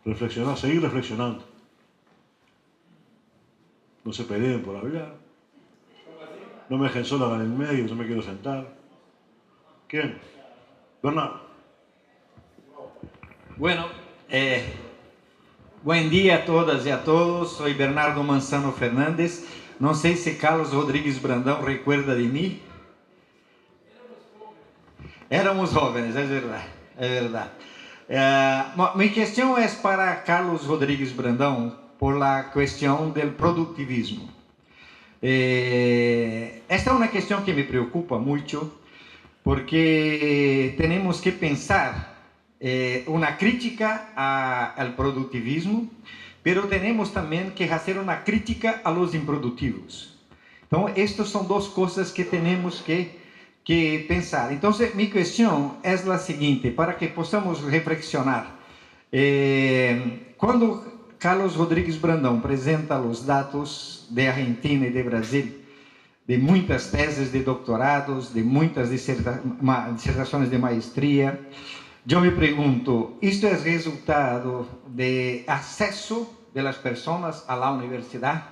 reflexionar, seguir reflexionando. No se peleen por hablar. No me dejen sola en el medio, yo me quiero sentar. ¿Quién? Bernardo. Bueno, buen día a todas y a todos. Soy Bernardo Manzano Fernández. No sé si Carlos Rodríguez Brandão recuerda de mí. Éramos jóvenes, es verdad, es verdad. Mi cuestión es para Carlos Rodríguez Brandão por la cuestión del productivismo. Esta es una cuestión que me preocupa mucho porque tenemos que pensar una crítica al productivismo, pero tenemos también que hacer una crítica a los improductivos. Entonces, estas son dos cosas que tenemos que pensar. Entonces, mi cuestión es la siguiente, para que podamos reflexionar. Cuando Carlos Rodríguez Brandão apresenta os dados de Argentina e de Brasil, de muitas teses de doutorados, de muitas dissertações de maestria, eu me pergunto, isto é resultado de acesso de las pessoas a la universidade?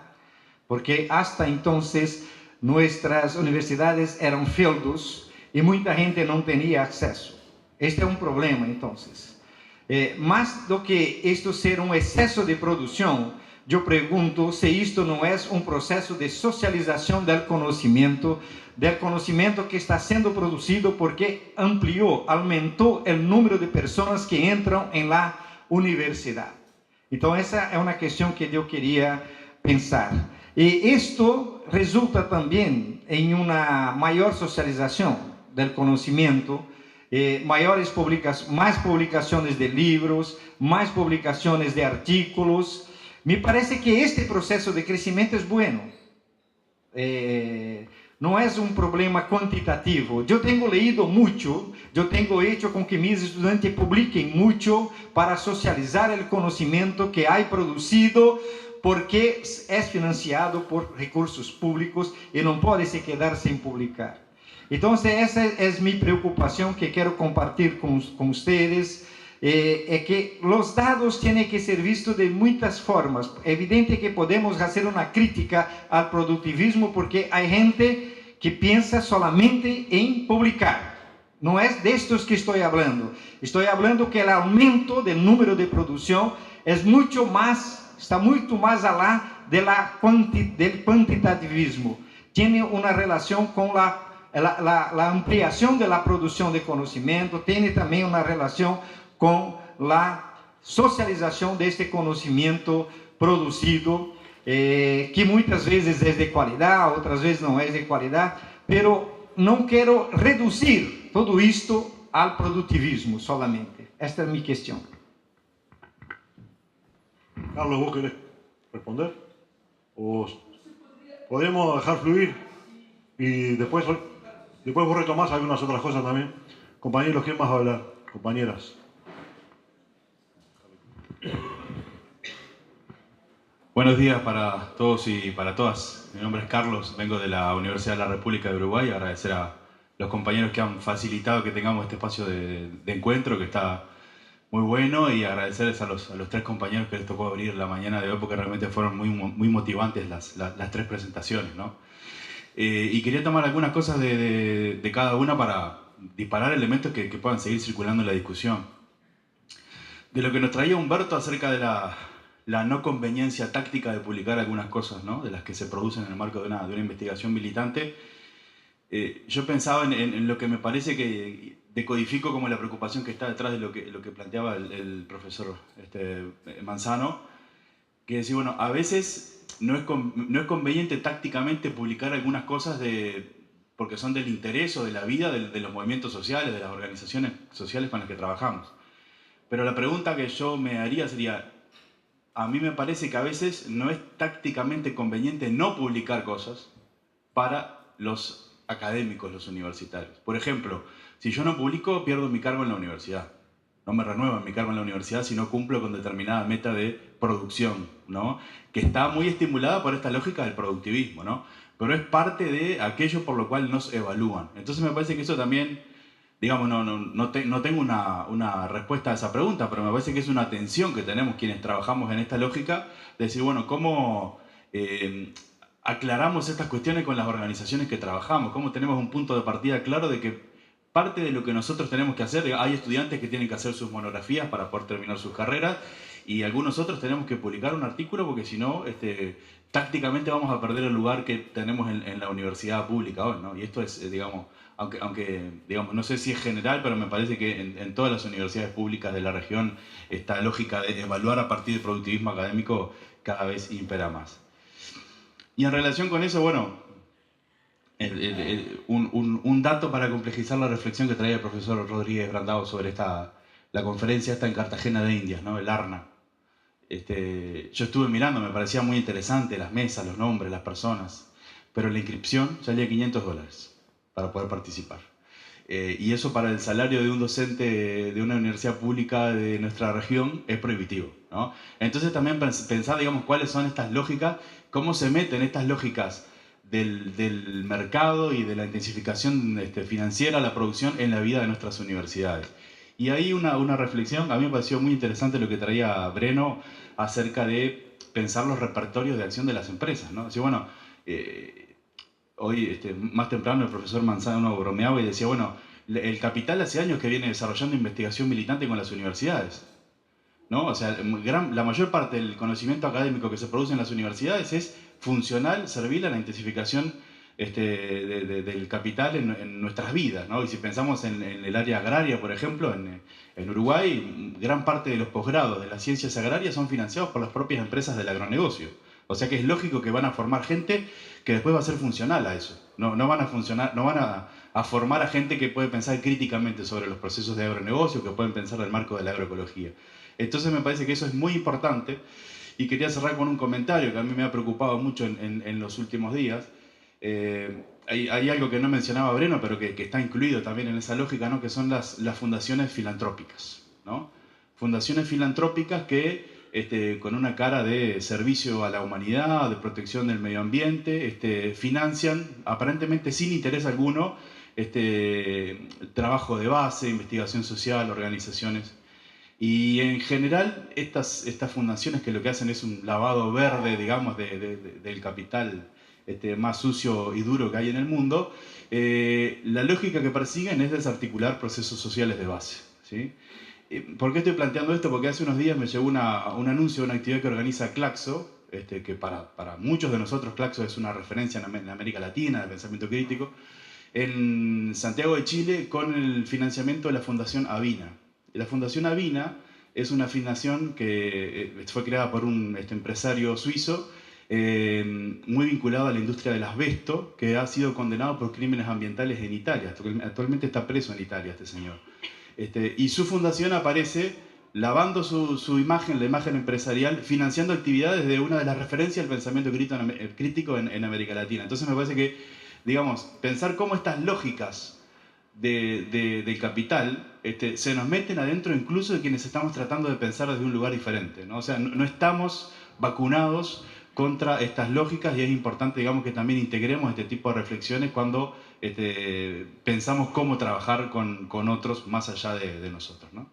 Porque hasta entonces nuestras universidades eram feudos e muita gente não tinha acesso. Este é um problema, entonces. Mais do que isto ser um excesso de produção, eu pergunto se isto não é um processo de socialização do conhecimento que está sendo produzido porque ampliou, aumentou o número de pessoas que entram em la universidade. Então, essa é uma questão que eu queria pensar. E isto resulta também em uma maior socialização do conhecimento, mais publicações de livros, mais publicações de artículos. Me parece que este processo de crescimento é bueno. Não é um problema quantitativo. Eu tenho leído muito, eu tenho hecho com que meus estudantes publiquem muito para socializar o conhecimento que há produzido, porque é financiado por recursos públicos e não pode se quedar sem publicar. Então, essa é minha preocupação que quero compartilhar com vocês, é que os dados têm que ser vistos de muitas formas. É evidente que podemos fazer uma crítica ao produtivismo, porque há gente que pensa solamente em publicar. Não é destes que estou falando. Estou falando que o aumento do número de produção é muito mais, está muito mais além do quantitativismo. Tem uma relação com a ampliação da produção de conhecimento, tem também uma relação com a socialização deste conhecimento produzido, que muitas vezes é de qualidade, outras vezes não é de qualidade, pero não quero reduzir tudo isto ao produtivismo solamente. Esta é a minha questão. Carlos, ¿vos querés responder? ¿O podemos dejar fluir? Y después vos retomás algunas otras cosas también. Compañeros, ¿quién más va a hablar? Compañeras. Buenos días para todos y para todas. Mi nombre es Carlos, vengo de la Universidad de la República de Uruguay. Agradecer a los compañeros que han facilitado que tengamos este espacio de encuentro, que está muy bueno, y agradecerles a los tres compañeros que les tocó abrir la mañana de hoy, porque realmente fueron muy motivantes las tres presentaciones, ¿no? Y quería tomar algunas cosas de cada una para disparar elementos que puedan seguir circulando en la discusión. De lo que nos traía Humberto acerca de la no conveniencia táctica de publicar algunas cosas, ¿no?, de las que se producen en el marco de una investigación militante, yo pensaba en lo que me parece que decodifico como la preocupación que está detrás de lo que planteaba el profesor Manzano, que decía, bueno, a veces no es conveniente tácticamente publicar algunas cosas porque son del interés o de la vida de los movimientos sociales, de las organizaciones sociales con las que trabajamos. Pero la pregunta que yo me haría sería, a mí me parece que a veces no es tácticamente conveniente no publicar cosas para los académicos, los universitarios. Por ejemplo, si yo no publico, pierdo mi cargo en la universidad. No me renuevan mi cargo en la universidad si no cumplo con determinada meta de producción, ¿no?, que está muy estimulada por esta lógica del productivismo, ¿no?, pero es parte de aquello por lo cual nos evalúan. Entonces me parece que eso también digamos, no tengo una respuesta a esa pregunta, pero me parece que es una tensión que tenemos quienes trabajamos en esta lógica, de decir, bueno, ¿cómo aclaramos estas cuestiones con las organizaciones que trabajamos? ¿Cómo tenemos un punto de partida claro de que parte de lo que nosotros tenemos que hacer, hay estudiantes que tienen que hacer sus monografías para poder terminar sus carreras, y algunos otros tenemos que publicar un artículo porque si no, tácticamente vamos a perder el lugar que tenemos en la universidad pública hoy, ¿no? Y esto es, digamos, aunque digamos, no sé si es general, pero me parece que en todas las universidades públicas de la región esta lógica de evaluar a partir del productivismo académico cada vez impera más. Y en relación con eso, bueno, un dato para complejizar la reflexión que traía el profesor Rodríguez Brandao sobre la conferencia esta en Cartagena de Indias, ¿no? El ARNA. Yo estuve mirando, me parecía muy interesante las mesas, los nombres, las personas, pero la inscripción salía $500 para poder participar. Y eso para el salario de un docente de una universidad pública de nuestra región es prohibitivo, ¿no? Entonces también pensar, digamos, cuáles son estas lógicas, cómo se meten estas lógicas del mercado y de la intensificación financiera, la producción en la vida de nuestras universidades. Y ahí una reflexión, a mí me pareció muy interesante lo que traía Breno acerca de pensar los repertorios de acción de las empresas, ¿no? Así, bueno, hoy más temprano el profesor Manzano bromeaba y decía, bueno, el capital hace años que viene desarrollando investigación militante con las universidades, ¿no? O sea, la mayor parte del conocimiento académico que se produce en las universidades es funcional, servil a la intensificación del capital en nuestras vidas, ¿no? Y si pensamos en el área agraria, por ejemplo, en Uruguay, gran parte de los posgrados de las ciencias agrarias son financiados por las propias empresas del agronegocio. O sea que es lógico que van a formar gente que después va a ser funcional a eso. No van a formar a gente que puede pensar críticamente sobre los procesos de agronegocio, que pueden pensar el marco de la agroecología. Entonces me parece que eso es muy importante y quería cerrar con un comentario que a mí me ha preocupado mucho en los últimos días. Hay algo que no mencionaba Breno, pero que está incluido también en esa lógica, ¿no? Que son las fundaciones filantrópicas, ¿no? Fundaciones filantrópicas que con una cara de servicio a la humanidad, de protección del medio ambiente, financian aparentemente sin interés alguno trabajo de base, investigación social, organizaciones. Y en general estas fundaciones que lo que hacen es un lavado verde, digamos, del capital más sucio y duro que hay en el mundo, la lógica que persiguen es desarticular procesos sociales de base, ¿sí? ¿Por qué estoy planteando esto? Porque hace unos días me llegó un anuncio de una actividad que organiza Claxo, que para muchos de nosotros Claxo es una referencia en América Latina de pensamiento crítico, en Santiago de Chile con el financiamiento de la Fundación Avina. La Fundación Avina es una fundación que fue creada por un empresario suizo muy vinculado a la industria del asbesto, que ha sido condenado por crímenes ambientales en Italia. Actualmente está preso en Italia este señor. Y su fundación aparece lavando su imagen, la imagen empresarial, financiando actividades de una de las referencias del pensamiento crítico en América Latina. Entonces me parece que, digamos, pensar cómo estas lógicas del capital se nos meten adentro incluso de quienes estamos tratando de pensar desde un lugar diferente, ¿no? O sea, no estamos vacunados contra estas lógicas y es importante, digamos, que también integremos este tipo de reflexiones cuando pensamos cómo trabajar con otros más allá de nosotros, ¿no?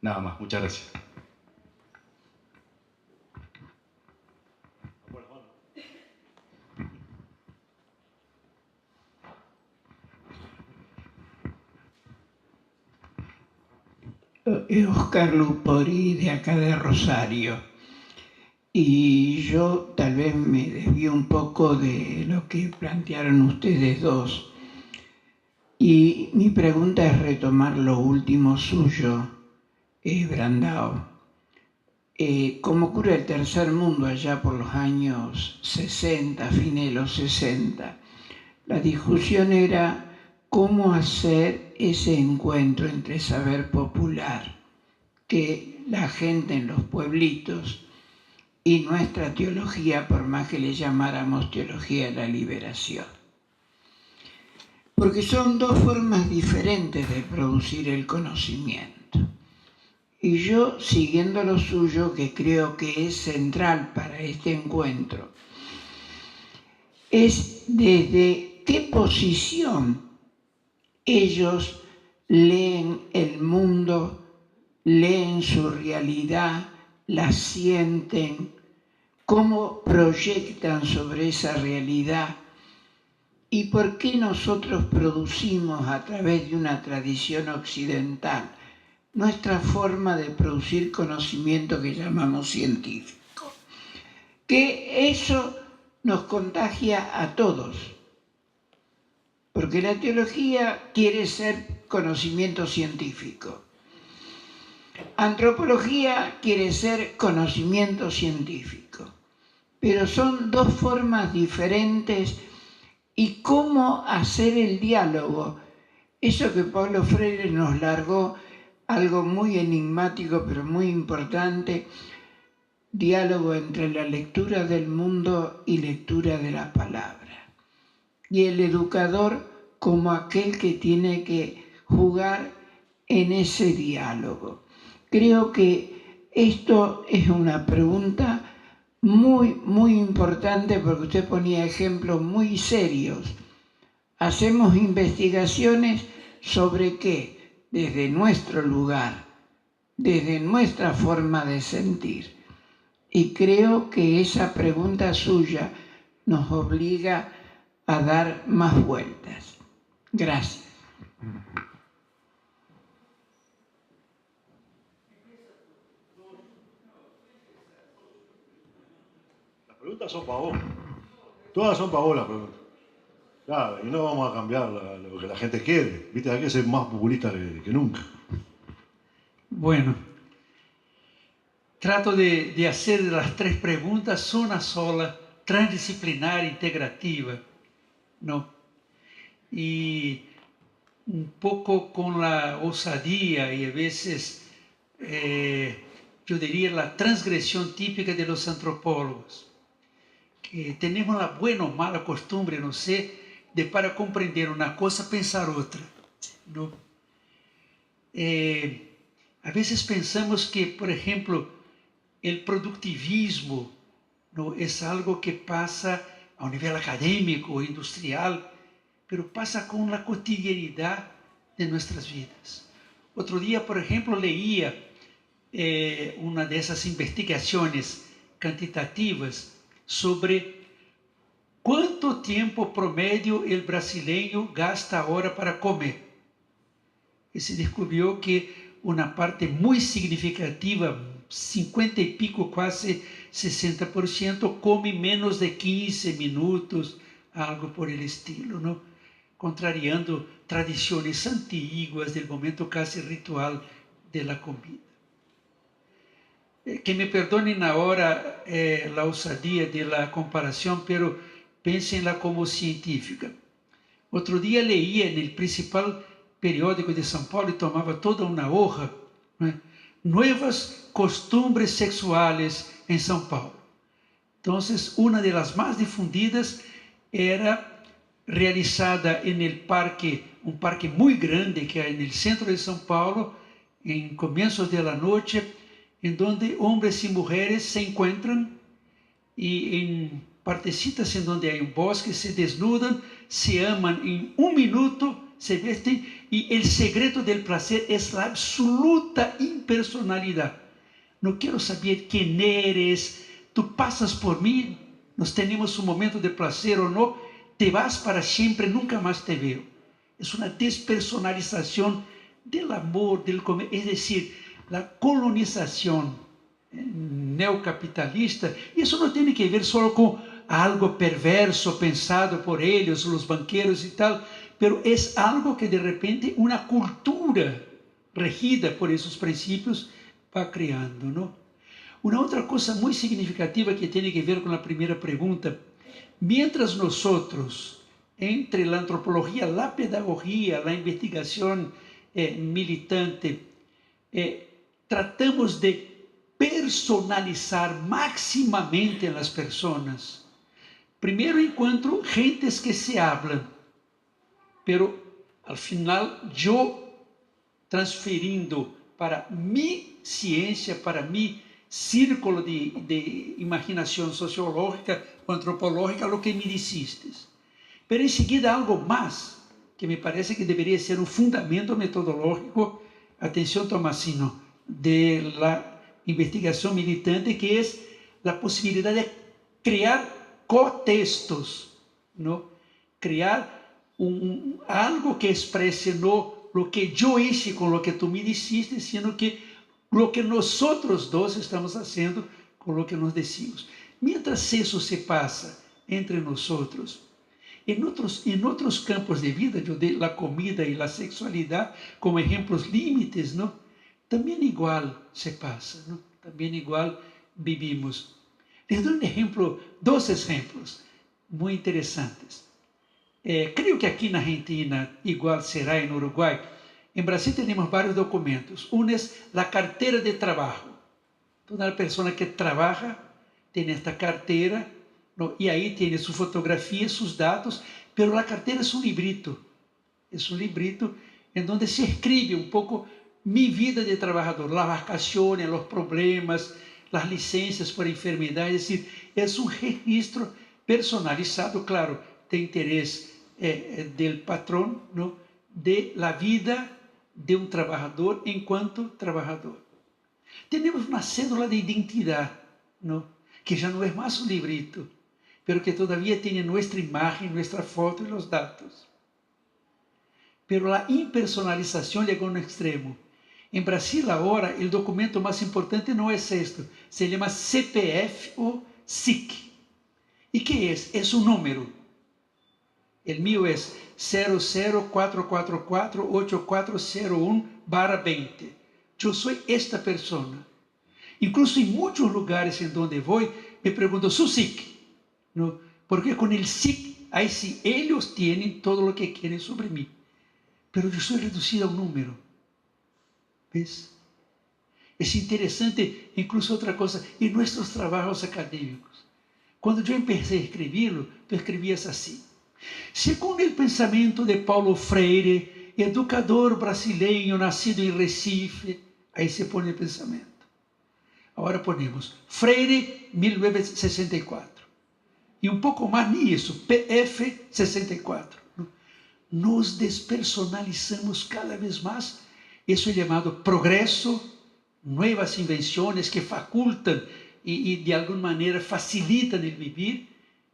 Nada más, muchas gracias. Oscar Lupori, de acá de Rosario. Y yo tal vez me desvío un poco de lo que plantearon ustedes dos. Y mi pregunta es retomar lo último suyo, Brandao. Como ocurre el tercer mundo allá por los años 60, fines de los 60, la discusión era cómo hacer ese encuentro entre saber popular, que la gente en los pueblitos, y nuestra teología, por más que le llamáramos teología de la liberación. Porque son dos formas diferentes de producir el conocimiento. Y yo, siguiendo lo suyo, que creo que es central para este encuentro, es desde qué posición ellos leen el mundo, leen su realidad, la sienten, cómo proyectan sobre esa realidad y por qué nosotros producimos a través de una tradición occidental nuestra forma de producir conocimiento que llamamos científico. Que eso nos contagia a todos, porque la teología quiere ser conocimiento científico. Antropología quiere ser conocimiento científico, pero son dos formas diferentes. ¿Y cómo hacer el diálogo? Eso que Paulo Freire nos largó, algo muy enigmático pero muy importante, diálogo entre la lectura del mundo y lectura de la palabra. Y el educador como aquel que tiene que jugar en ese diálogo. Creo que esto es una pregunta muy importante porque usted ponía ejemplos muy serios. Hacemos investigaciones sobre qué, desde nuestro lugar, desde nuestra forma de sentir. Y creo que esa pregunta suya nos obliga a dar más vueltas. Gracias. Las preguntas son para vos. Todas son para vos las preguntas. Claro, y no vamos a cambiar lo que la gente quiere. Viste, hay que ser más populista que nunca. Bueno, trato de hacer las tres preguntas una sola, transdisciplinar, integrativa, ¿no? Y un poco con la osadía y a veces, yo diría, la transgresión típica de los antropólogos. Que tenemos la buena o mala costumbre, no sé, de para comprender una cosa pensar otra, ¿no? A veces pensamos que, por ejemplo, el productivismo, ¿no?, es algo que pasa a un nivel académico o industrial, pero pasa con la cotidianidad de nuestras vidas. Otro día, por ejemplo, leía una de esas investigaciones cuantitativas sobre quanto tempo promédio o brasileño gasta ahora para comer. E se descobriu que uma parte muito significativa, 50 e pico, quase 60%, come menos de 15 minutos, algo por el estilo, ¿no? Contrariando tradições antiguas del momento casi ritual de la comida. Que me perdonen ahora la osadía de la comparación, pero pénsenla como científica. Outro dia leía en el principal periódico de São Paulo e tomava toda uma hoja, né? Nuevas costumbres sexuales en São Paulo. Entonces, una de las más difundidas era realizada en el parque, un parque muy grande que hay en el centro de São Paulo, en comienzos de la noche, en donde hombres y mujeres se encuentran y en partecitas en donde hay un bosque se desnudan, se aman en un minuto, se vesten y el secreto del placer es la absoluta impersonalidad. No quiero saber quién eres, tú pasas por mí, nos tenemos un momento de placer o no, te vas para siempre, nunca más te veo. Es una despersonalización del amor, del comer, es decir, la colonización neocapitalista. Isso não tem que ver só com algo perverso pensado por eles, os banqueiros e tal, pero é algo que de repente uma cultura regida por esses princípios vai criando, não? Uma outra coisa muito significativa que tem que ver com a primeira pergunta, mientras nosotros, entre a antropologia, a pedagogia, a investigação militante, tratamos de personalizar maximamente as pessoas. Primeiro encontro gentes que se hablan, pero al final eu transferindo para mi ciência, para mi círculo de imaginação sociológica ou antropológica, o que me dissestes. Pero em seguida algo mais, que me parece que debería ser un fundamento metodológico, atención Tomasino, de la investigación militante, que es la posibilidad de crear cotextos, ¿no? Crear algo que exprese no lo que yo hice con lo que tú me dijiste, sino que lo que nosotros dos estamos haciendo con lo que nos decimos. Mientras eso se pasa entre nosotros, en otros campos de vida, yo de la comida y la sexualidad como ejemplos límites, ¿no? También igual se pasa, ¿no? También igual vivimos. Les doy un ejemplo, dos ejemplos muy interesantes. Creo que aquí en Argentina igual será en Uruguay. En Brasil tenemos varios documentos. Uno es la cartera de trabajo. Toda persona que trabaja tiene esta cartera, ¿no? Y ahí tiene su fotografía, sus datos, pero la cartera es un librito en donde se escribe un poco mi vida de trabajador, las vacaciones, los problemas, las licencias por enfermedad, es decir, es un registro personalizado, claro, de interés del patrón, ¿no? De la vida de un trabajador en cuanto trabajador. Tenemos una cédula de identidad, ¿no? Que ya no es más un librito, pero que todavía tiene nuestra imagen, nuestra foto y los datos. Pero la impersonalización llegó a un extremo. En Brasil ahora el documento más importante no es esto, se llama CPF o SIC. ¿Y qué es? Es un número. El mío es 004448401/20. Yo soy esta persona. Incluso en muchos lugares en donde voy me pregunto, ¿su SIC? ¿No? Porque con el SIC, ahí sí, ellos tienen todo lo que quieren sobre mí. Pero yo soy reducido a un número. ¿Ves? Es interesante, incluso otra cosa, en nuestros trabajos académicos. Cuando yo empecé a escribirlo, tú escribías así. Según el pensamiento de Paulo Freire, educador brasileño nacido en Recife, ahí se pone el pensamiento. Ahora ponemos Freire, 1964. Y un poco más ni eso, PF 64. ¿No? Nos despersonalizamos cada vez más. Eso es llamado progreso, nuevas invenciones que facultan y de alguna manera facilitan el vivir,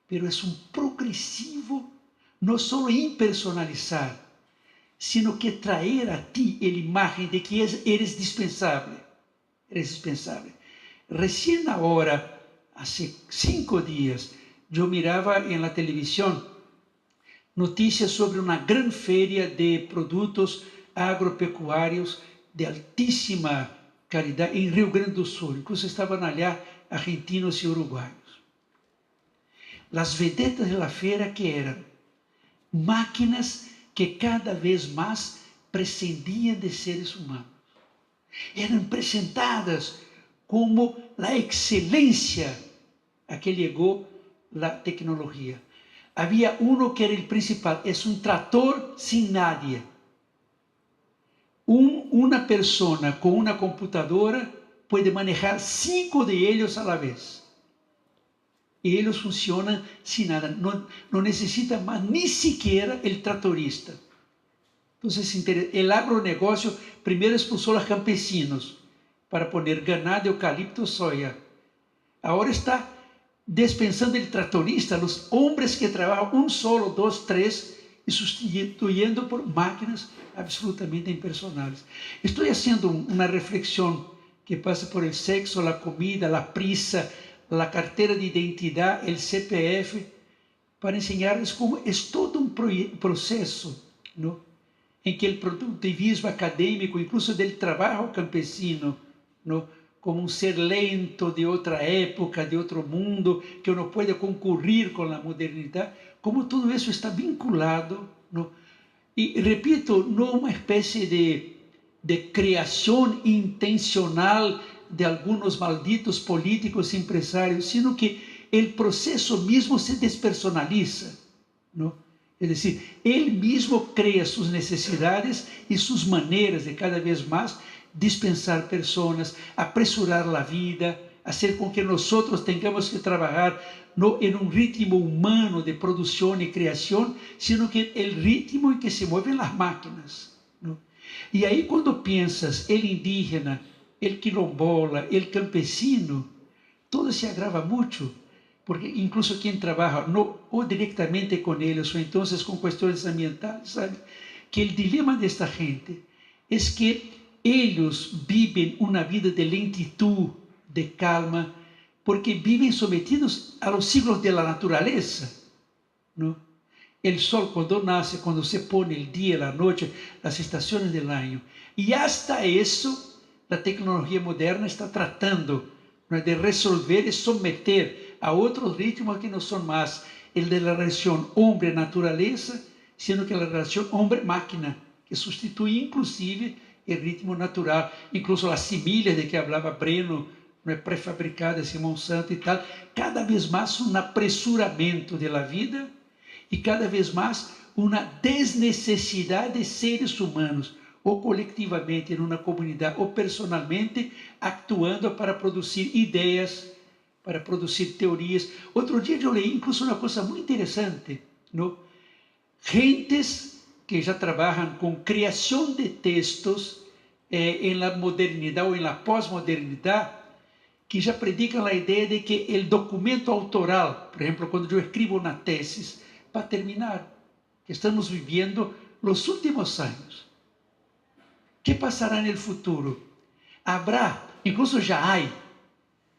pero es un progresivo, no solo impersonalizar, sino que traer a ti la imagen de que eres dispensable. Eres dispensable. Recién ahora, hace 5 días, yo miraba en la televisión noticias sobre una gran feria de productos agropecuarios de altísima calidad en Rio Grande do Sul. Incluso estaban allá argentinos y uruguayos. Las vedetas de la feria que eran máquinas que cada vez más prescindían de seres humanos. Eran presentadas como la excelencia a que llegó la tecnología. Había uno que era el principal, es un tractor sin nadie. Una persona con una computadora puede manejar 5 de ellos a la vez. Y ellos funcionan sin nada, no necesita más ni siquiera el tractorista. Entonces, el agronegocio primero expulsó a los campesinos para poner ganado, eucalipto, soya. Ahora está dispensando el tractorista, los hombres que trabajan 1 solo, 2, 3, y sustituyendo por máquinas absolutamente impersonales. Estoy haciendo una reflexión que pasa por el sexo, la comida, la prisa, la cartera de identidad, el CPF, para enseñarles cómo es todo un proceso, ¿no? En que el productivismo académico, incluso del trabajo campesino, ¿no? Como un ser lento de otra época, de otro mundo, que no puede concurrir con la modernidad, como todo eso está vinculado, ¿no? Y repito, no una especie de creación intencional de algunos malditos políticos empresarios, sino que el proceso mismo se despersonaliza, ¿no? Es decir, él mismo crea sus necesidades y sus maneras de cada vez más dispensar personas, apresurar la vida, hacer con que nosotros tengamos que trabajar no en un ritmo humano de producción y creación, sino que el ritmo en que se mueven las máquinas, ¿no? Y ahí cuando piensas el indígena, el quilombola, el campesino, todo se agrava mucho, porque incluso quien trabaja no o directamente con ellos o entonces con cuestiones ambientales, ¿sabe? Que el dilema de esta gente es que ellos viven una vida de lentitud, de calma, porque viven sometidos a los ciclos de la naturaleza, ¿no? El sol cuando nace, cuando se pone el día, la noche, las estaciones del año. Y hasta eso, la tecnología moderna está tratando, ¿no?, de resolver y someter a otros ritmos que no son más el de la relación hombre-naturaleza, sino que la relación hombre-máquina, que sustituye inclusive el ritmo natural, incluso las semillas de que hablaba Breno, não é, pré-fabricadas em Monsanto e tal, cada vez mais um apressuramento da vida e cada vez mais uma desnecessidade de seres humanos, ou colectivamente em uma comunidade, ou personalmente, actuando para produzir ideias, para produzir teorias. Outro dia eu li incluso uma coisa muito interessante, não? Gentes que já trabalham com criação de textos em la modernidade ou em la pós-modernidade, que já predicam a ideia de que o documento autoral, por exemplo, quando eu escrevo uma tesis, para terminar, que estamos vivendo os últimos anos. ¿Qué pasará en el futuro? Habrá, incluso ya hay,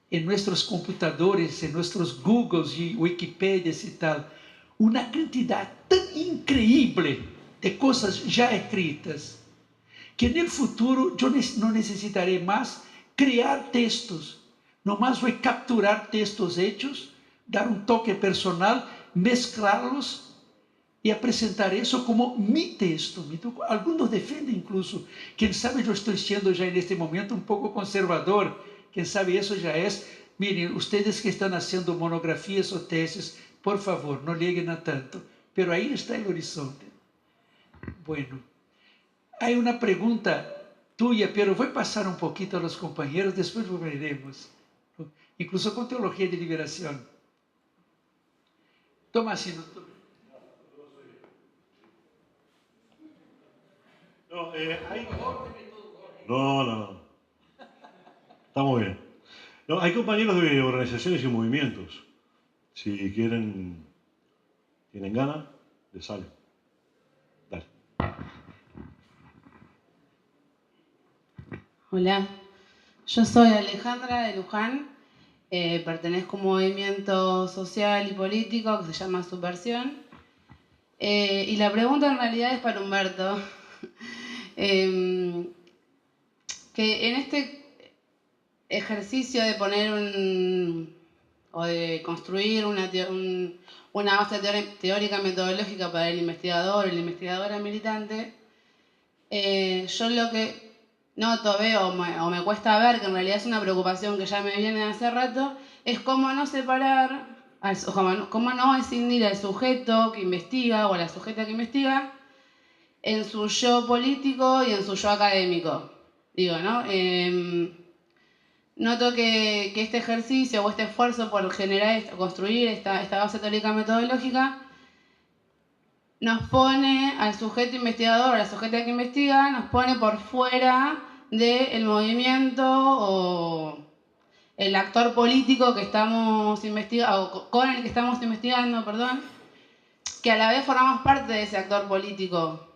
en nuestros computadores, en nuestros Googles y Wikipedias y tal, una cantidad tan increíble de cosas ya escritas, que en el futuro yo no necesitaré más crear textos. Nomás voy a capturar textos hechos, dar un toque personal, mezclarlos y a presentar eso como mi texto. Algunos defienden incluso. Quien sabe yo estoy siendo ya en este momento un poco conservador. Quien sabe eso ya es. Miren, ustedes que están haciendo monografías o tesis, por favor, no lleguen a tanto. Pero ahí está el horizonte. Bueno, hay una pregunta tuya, pero voy a pasar un poquito a los compañeros, después volveremos. Incluso con teología de liberación. Toma asiento. No. Está muy bien. No, hay compañeros de organizaciones y movimientos. Si tienen ganas, les salen. Dale. Hola, yo soy Alejandra de Luján, pertenezco a un movimiento social y político que se llama Subversión, y la pregunta en realidad es para Humberto, que en este ejercicio de poner o de construir una base teórica metodológica para el investigador o la investigadora militante, yo lo que noto, veo o me cuesta ver, que en realidad es una preocupación que ya me viene de hace rato, es cómo no separar, cómo no escindir al sujeto que investiga o a la sujeta que investiga en su yo político y en su yo académico. Digo, ¿no? Noto que este ejercicio o este esfuerzo por generar, construir esta base teórica metodológica nos pone al sujeto investigador o a la sujeta que investiga, nos pone por fuera del movimiento o el actor político que estamos investigando, o con el que estamos investigando, perdón, que a la vez formamos parte de ese actor político,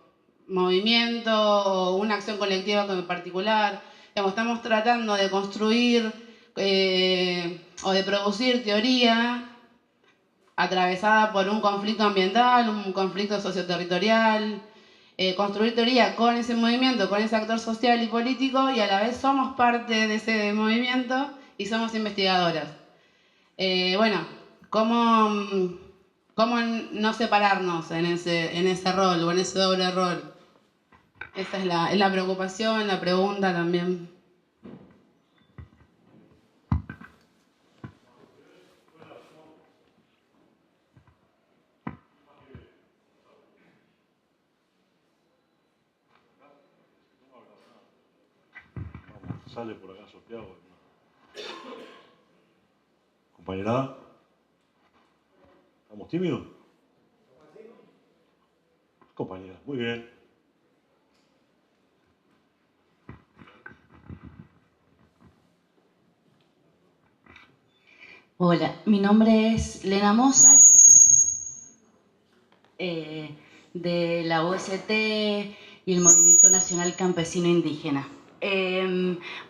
movimiento o una acción colectiva en particular. Digamos, estamos tratando de construir o de producir teoría atravesada por un conflicto ambiental, un conflicto socioterritorial, construir teoría con ese movimiento, con ese actor social y político, y a la vez somos parte de ese movimiento y somos investigadoras. Bueno, ¿cómo no separarnos en ese rol o en ese doble rol? Esa es la preocupación, la pregunta también. Sale por acá sorteado. Compañera. ¿Estamos tímidos? Compañera, muy bien. Hola, mi nombre es Lena Mozas, de la OST y el Movimiento Nacional Campesino Indígena.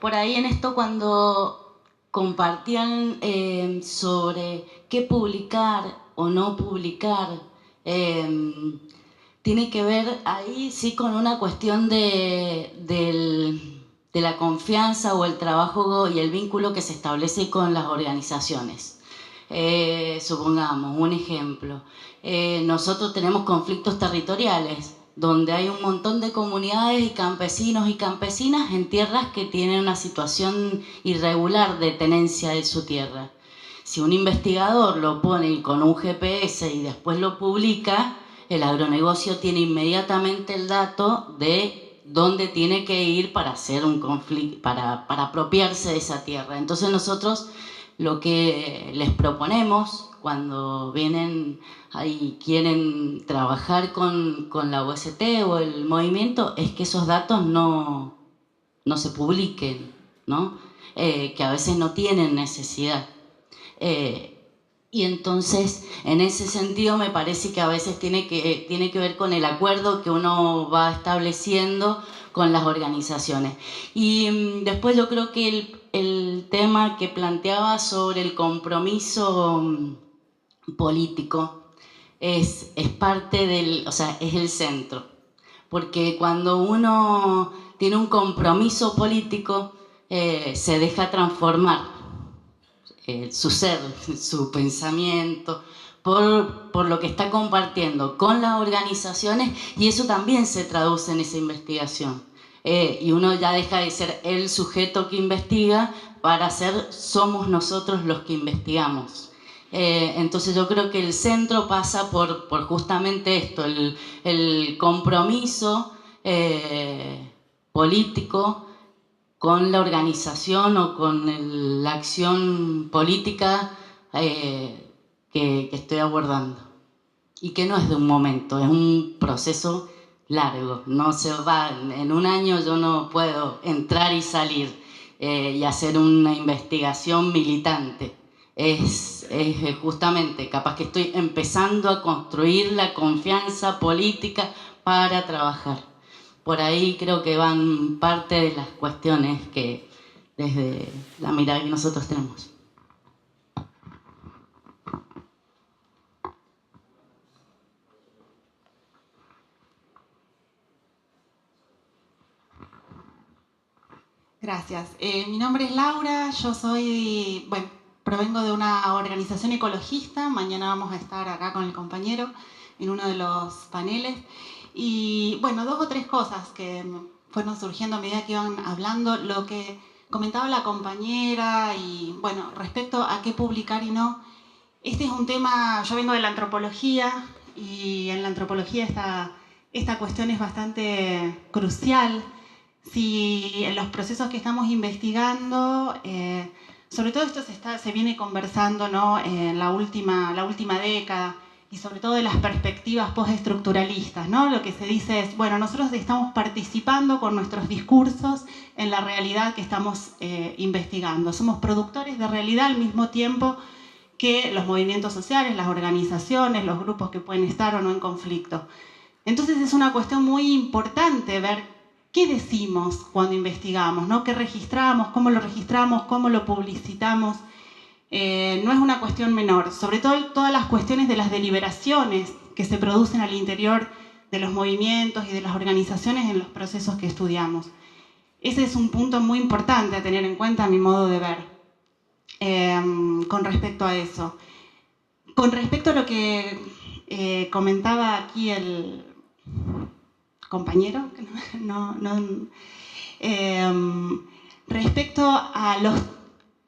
Por ahí en esto, cuando compartían sobre qué publicar o no publicar, tiene que ver ahí sí con una cuestión de la confianza o el trabajo y el vínculo que se establece con las organizaciones. Supongamos, un ejemplo, nosotros tenemos conflictos territoriales donde hay un montón de comunidades y campesinos y campesinas en tierras que tienen una situación irregular de tenencia de su tierra. Si un investigador lo pone con un GPS y después lo publica, el agronegocio tiene inmediatamente el dato de dónde tiene que ir para hacer un conflicto, para apropiarse de esa tierra. Entonces nosotros lo que les proponemos cuando vienen ahí quieren trabajar con la OST o el movimiento es que esos datos no se publiquen, ¿no? Que a veces no tienen necesidad. Y entonces, en ese sentido, me parece que a veces tiene que ver con el acuerdo que uno va estableciendo con las organizaciones. Y después yo creo que el tema que planteaba sobre el compromiso político es parte del, o sea, es el centro. Porque cuando uno tiene un compromiso político, se deja transformar. Su ser, su pensamiento, por lo que está compartiendo con las organizaciones, y eso también se traduce en esa investigación. Y uno ya deja de ser el sujeto que investiga para ser somos nosotros los que investigamos. Entonces yo creo que el centro pasa por justamente esto, el compromiso político con la organización o con la acción política que estoy abordando. Y que no es de un momento, es un proceso largo. No se va, en un año yo no puedo entrar y salir y hacer una investigación militante. Es justamente, capaz que estoy empezando a construir la confianza política para trabajar. Por ahí creo que van parte de las cuestiones que desde la mirada que nosotros tenemos. Gracias. Mi nombre es Laura, yo provengo de una organización ecologista. Mañana vamos a estar acá con el compañero en uno de los paneles. Y bueno, 2 o 3 cosas que fueron surgiendo a medida que iban hablando, lo que comentaba la compañera y bueno, respecto a qué publicar y no. Este es un tema, yo vengo de la antropología y en la antropología esta cuestión es bastante crucial. Si en los procesos que estamos investigando, sobre todo esto se viene conversando, ¿no? En la última década, y sobre todo de las perspectivas postestructuralistas, ¿no? Lo que se dice es, bueno, nosotros estamos participando con nuestros discursos en la realidad que estamos investigando. Somos productores de realidad al mismo tiempo que los movimientos sociales, las organizaciones, los grupos que pueden estar o no en conflicto. Entonces es una cuestión muy importante ver qué decimos cuando investigamos, ¿no? ¿Qué registramos? ¿Cómo lo publicitamos? No es una cuestión menor, sobre todo todas las cuestiones de las deliberaciones que se producen al interior de los movimientos y de las organizaciones en los procesos que estudiamos. Ese es un punto muy importante a tener en cuenta a mi modo de ver con respecto a eso. Con respecto a lo que comentaba aquí el compañero, respecto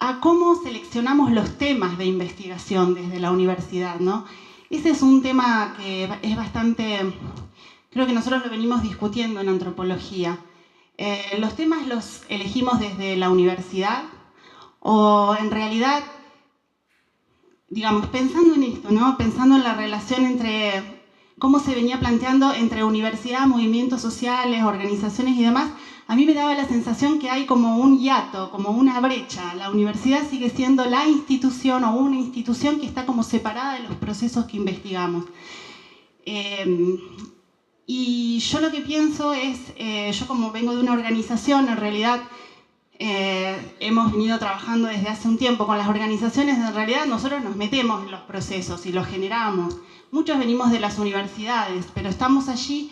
a cómo seleccionamos los temas de investigación desde la universidad, ¿no? Ese es un tema que es bastante, creo que nosotros lo venimos discutiendo en antropología. Los temas los elegimos desde la universidad o en realidad digamos, pensando en esto, ¿no? Pensando en la relación entre cómo se venía planteando entre universidad, movimientos sociales, organizaciones y demás, a mí me daba la sensación que hay como un hiato, como una brecha. La universidad sigue siendo la institución o una institución que está como separada de los procesos que investigamos. Y yo lo que pienso es, yo como vengo de una organización, en realidad hemos venido trabajando desde hace un tiempo con las organizaciones, en realidad nosotros nos metemos en los procesos y los generamos. Muchos venimos de las universidades, pero estamos allí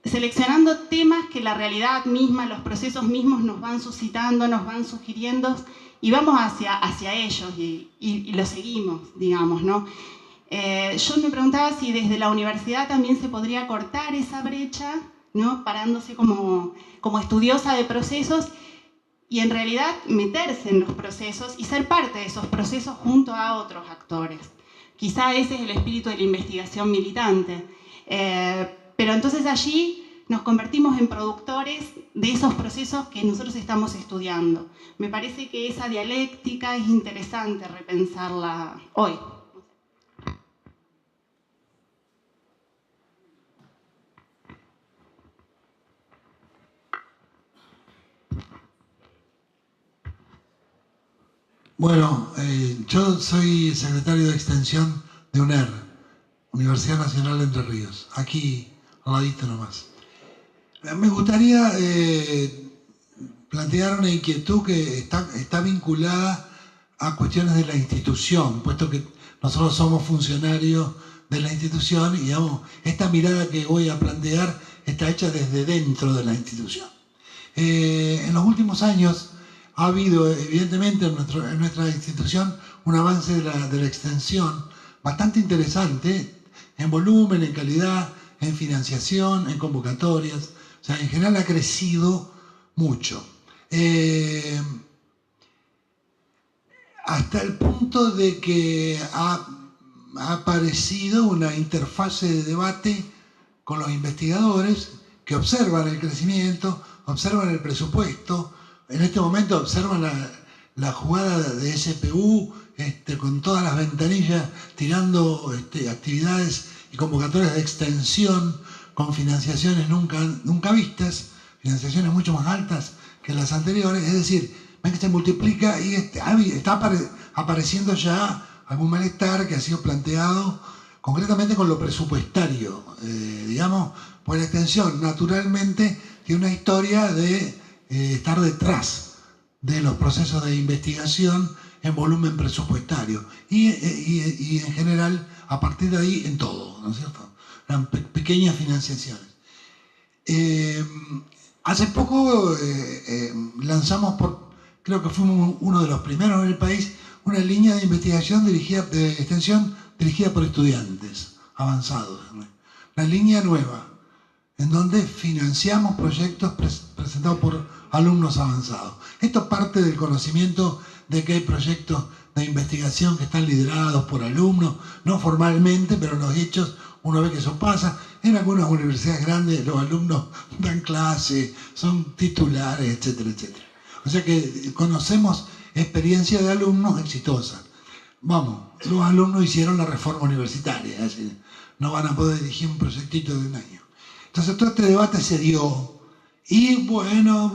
seleccionando temas que la realidad misma, los procesos mismos nos van suscitando, nos van sugiriendo y vamos hacia ellos y los seguimos, digamos, ¿no? Yo me preguntaba si desde la universidad también se podría cortar esa brecha, ¿no? Parándose como estudiosa de procesos y en realidad meterse en los procesos y ser parte de esos procesos junto a otros actores. Quizá ese es el espíritu de la investigación militante. Pero entonces allí nos convertimos en productores de esos procesos que nosotros estamos estudiando. Me parece que esa dialéctica es interesante repensarla hoy. Bueno, yo soy secretario de Extensión de UNER, Universidad Nacional de Entre Ríos, aquí al ladito nomás. Me gustaría plantear una inquietud que está vinculada a cuestiones de la institución, puesto que nosotros somos funcionarios de la institución y digamos, esta mirada que voy a plantear está hecha desde dentro de la institución. En los últimos años ha habido, evidentemente, en nuestra institución un avance de la extensión bastante interesante en volumen, en calidad, en financiación, en convocatorias. O sea, en general ha crecido mucho. Hasta el punto de que ha aparecido una interfase de debate con los investigadores que observan el crecimiento, observan el presupuesto. En este momento observan la jugada de SPU con todas las ventanillas tirando actividades y convocatorias de extensión con financiaciones nunca vistas, financiaciones mucho más altas que las anteriores. Es decir, ven que se multiplica y está apareciendo ya algún malestar que ha sido planteado concretamente con lo presupuestario. Digamos, pues la extensión naturalmente tiene una historia de estar detrás de los procesos de investigación en volumen presupuestario y en general a partir de ahí en todo, ¿no es cierto? Eran pequeñas financiaciones. Hace poco lanzamos, creo que fuimos uno de los primeros en el país, una línea de investigación de extensión dirigida por estudiantes avanzados, una línea nueva en donde financiamos proyectos presentados por alumnos avanzados. Esto parte del conocimiento de que hay proyectos de investigación que están liderados por alumnos, no formalmente, pero en los hechos uno ve que eso pasa. En algunas universidades grandes los alumnos dan clases, son titulares, etcétera, etcétera. O sea que conocemos experiencia de alumnos exitosas. Vamos, los alumnos hicieron la reforma universitaria, es decir, no van a poder dirigir un proyectito de un año. Entonces todo este debate se dio y bueno,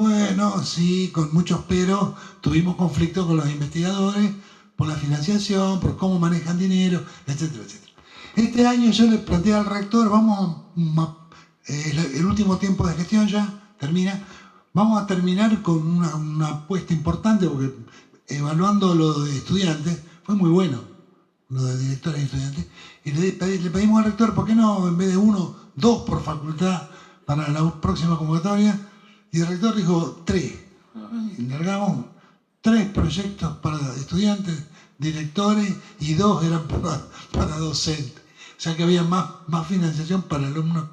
sí, con muchos peros, tuvimos conflictos con los investigadores por la financiación, por cómo manejan dinero, etcétera, etcétera. Este año yo le planteé al rector, el último tiempo de gestión ya termina, vamos a terminar con una apuesta importante porque evaluando lo de estudiantes, fue muy bueno, lo de directores y estudiantes, y le pedimos al rector, ¿por qué no en vez de 1, 2 por facultad para la próxima convocatoria? Y el rector dijo 3. Y largamos 3 proyectos para estudiantes, directores, y 2 eran para docentes. O sea que había más financiación para alumnos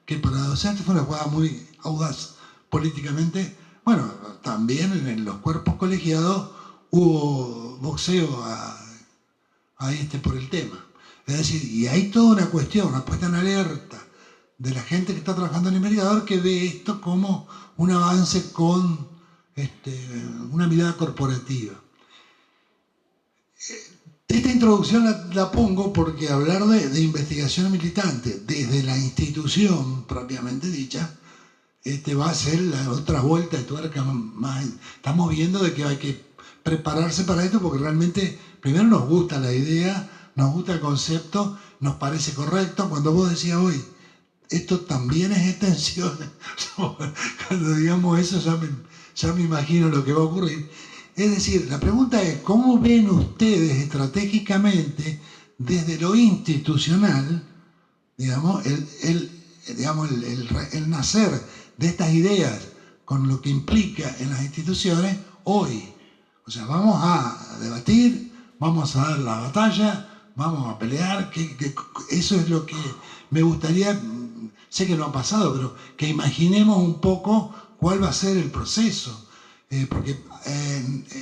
que para docentes. Fue una jugada muy audaz políticamente. Bueno, también en los cuerpos colegiados hubo boxeo por el tema. Es decir, y hay toda una cuestión, una puesta en alerta de la gente que está trabajando en el investigador que ve esto como un avance con una mirada corporativa. Esta introducción la pongo porque hablar de investigación militante desde la institución propiamente dicha va a ser la otra vuelta de tuerca más. Estamos viendo de que hay que prepararse para esto porque realmente primero nos gusta la idea, nos gusta el concepto, nos parece correcto. Cuando vos decías hoy, esto también es extensión, cuando digamos eso ya me imagino lo que va a ocurrir. Es decir, la pregunta es, ¿cómo ven ustedes estratégicamente desde lo institucional, digamos, el nacer de estas ideas con lo que implica en las instituciones hoy? O sea, vamos a debatir, vamos a dar la batalla, vamos a pelear, eso es lo que me gustaría, sé que no ha pasado, pero que imaginemos un poco cuál va a ser el proceso. Porque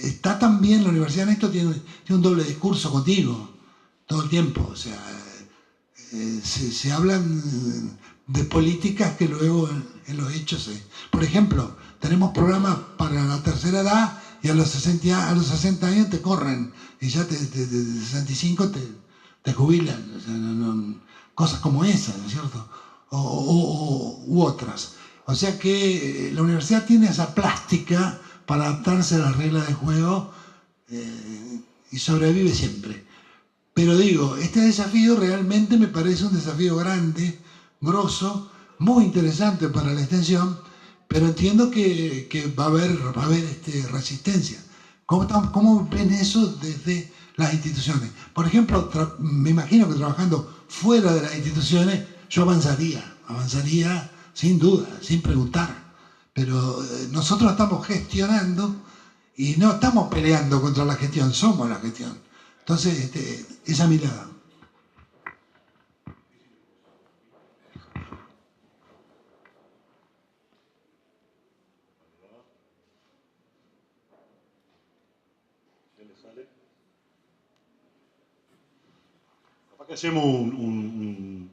está también la universidad en esto, tiene un doble discurso continuo todo el tiempo. O sea, se hablan de políticas que luego en los hechos por ejemplo, tenemos programas para la tercera edad y a los 60 años te corren y ya de 65 te jubilan. O sea, cosas como esas, ¿no es cierto? U otras. O sea que la universidad tiene esa plástica para adaptarse a las reglas de juego y sobrevive siempre. Pero digo, este desafío realmente me parece un desafío grande, grosso, muy interesante para la extensión, pero entiendo que va a haber resistencia. ¿Cómo ven eso desde las instituciones? Por ejemplo, me imagino que trabajando fuera de las instituciones yo avanzaría sin duda, sin preguntar. Pero nosotros estamos gestionando y no estamos peleando contra la gestión, somos la gestión. Entonces, esa mirada. Capaz que hacemos un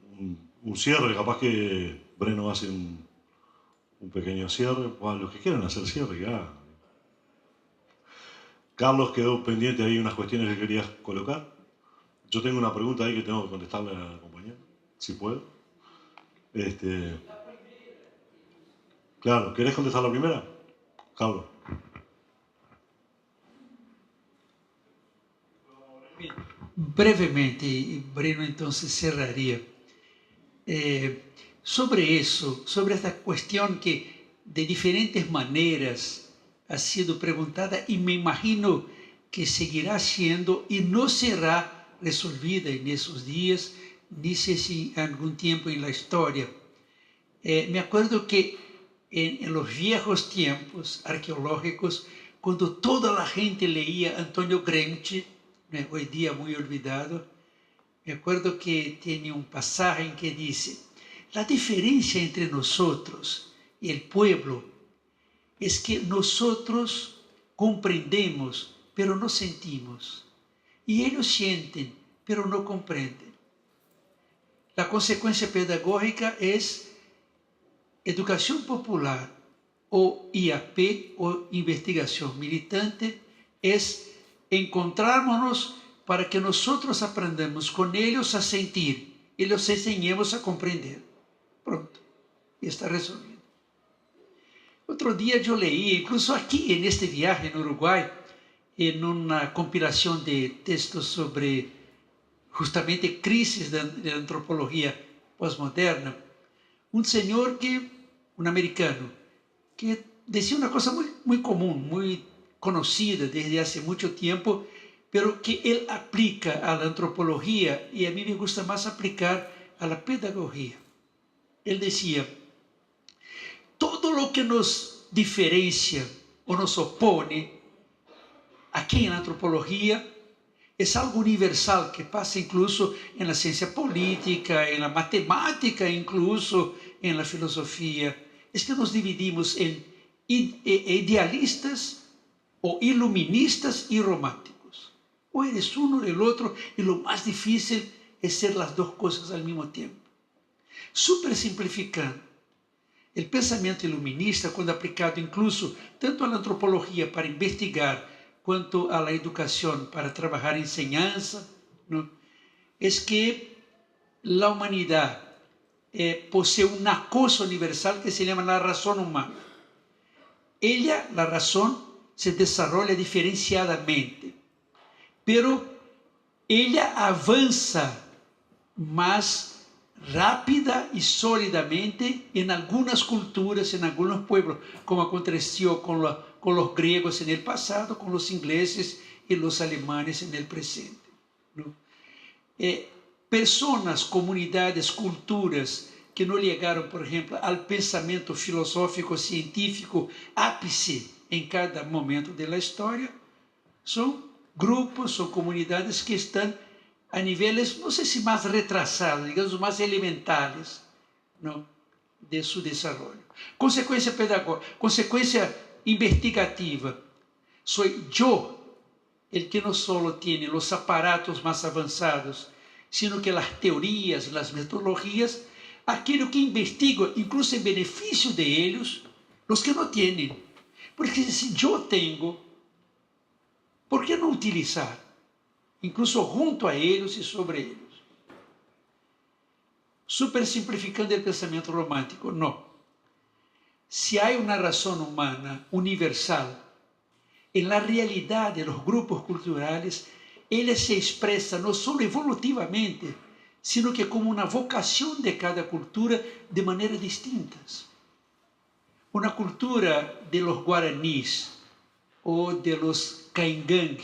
cierre, capaz que Breno hace un pequeño cierre, para los que quieran hacer cierre, ya. Carlos, quedó pendiente ahí unas cuestiones que querías colocar. Yo tengo una pregunta ahí que tengo que contestarle a la compañera, si puedo. Claro, ¿querés contestar la primera? Carlos. Brevemente, Breno entonces cerraría. Sobre eso, sobre esta cuestión que de diferentes maneras ha sido preguntada y me imagino que seguirá siendo y no será resolvida en esos días, ni sé si algún tiempo en la historia. Me acuerdo que en los viejos tiempos arqueológicos, cuando toda la gente leía Antonio Gramsci, hoy día muy olvidado, me acuerdo que tiene un pasaje en que dice: la diferencia entre nosotros y el pueblo es que nosotros comprendemos, pero no sentimos, y ellos sienten, pero no comprenden. La consecuencia pedagógica es educación popular, o IAP, o investigación militante, es encontrarnos para que nosotros aprendamos con ellos a sentir y los enseñemos a comprender. Pronto, y está resolvido. Otro día yo leí, incluso aquí en este viaje en Uruguay, en una compilación de textos sobre justamente crisis de antropología postmoderna, un señor un americano, que decía una cosa muy común, muy conocida desde hace mucho tiempo, pero que él aplica a la antropología y a mí me gusta más aplicar a la pedagogía. Él decía: todo lo que nos diferencia o nos opone aquí en la antropología es algo universal que pasa incluso en la ciencia política, en la matemática, incluso en la filosofía. Es que nos dividimos en idealistas o iluministas y románticos. O eres uno o el otro, y lo más difícil es ser las dos cosas al mismo tiempo. Súper simplificando, el pensamiento iluminista, cuando aplicado incluso tanto a la antropología para investigar quanto à educação para trabalhar enseñanza, ¿no? Es que la humanidad posee una cosa universal que se llama la razón humana. Ella, la razón, se desarrolla diferenciadamente, pero ella avanza más rápida y sólidamente en algunas culturas, en algunos pueblos, como aconteció con los griegos en el pasado, con los ingleses y los alemanes en el presente, ¿no? Personas, comunidades, culturas que no llegaron, por ejemplo, al pensamiento filosófico, científico, ápice en cada momento de la historia, son grupos, son comunidades que están a niveles, no sé si más retrasados, digamos, más elementales, ¿no?, de su desarrollo. Consecuencia pedagógica, consecuencia investigativa. Soy yo el que no solo tiene los aparatos más avanzados, sino que las teorías, las metodologías, aquello que investigo, incluso en beneficio de ellos, los que no tienen. Porque si yo tengo, ¿por qué no utilizar? Incluso junto a ellos y sobre ellos. Super simplificando el pensamiento romántico, no. Si hay una razón humana universal, en la realidad de los grupos culturales, ella se expresa no solo evolutivamente, sino que como una vocación de cada cultura de maneras distintas. Una cultura de los guaraníes, o de los caingang,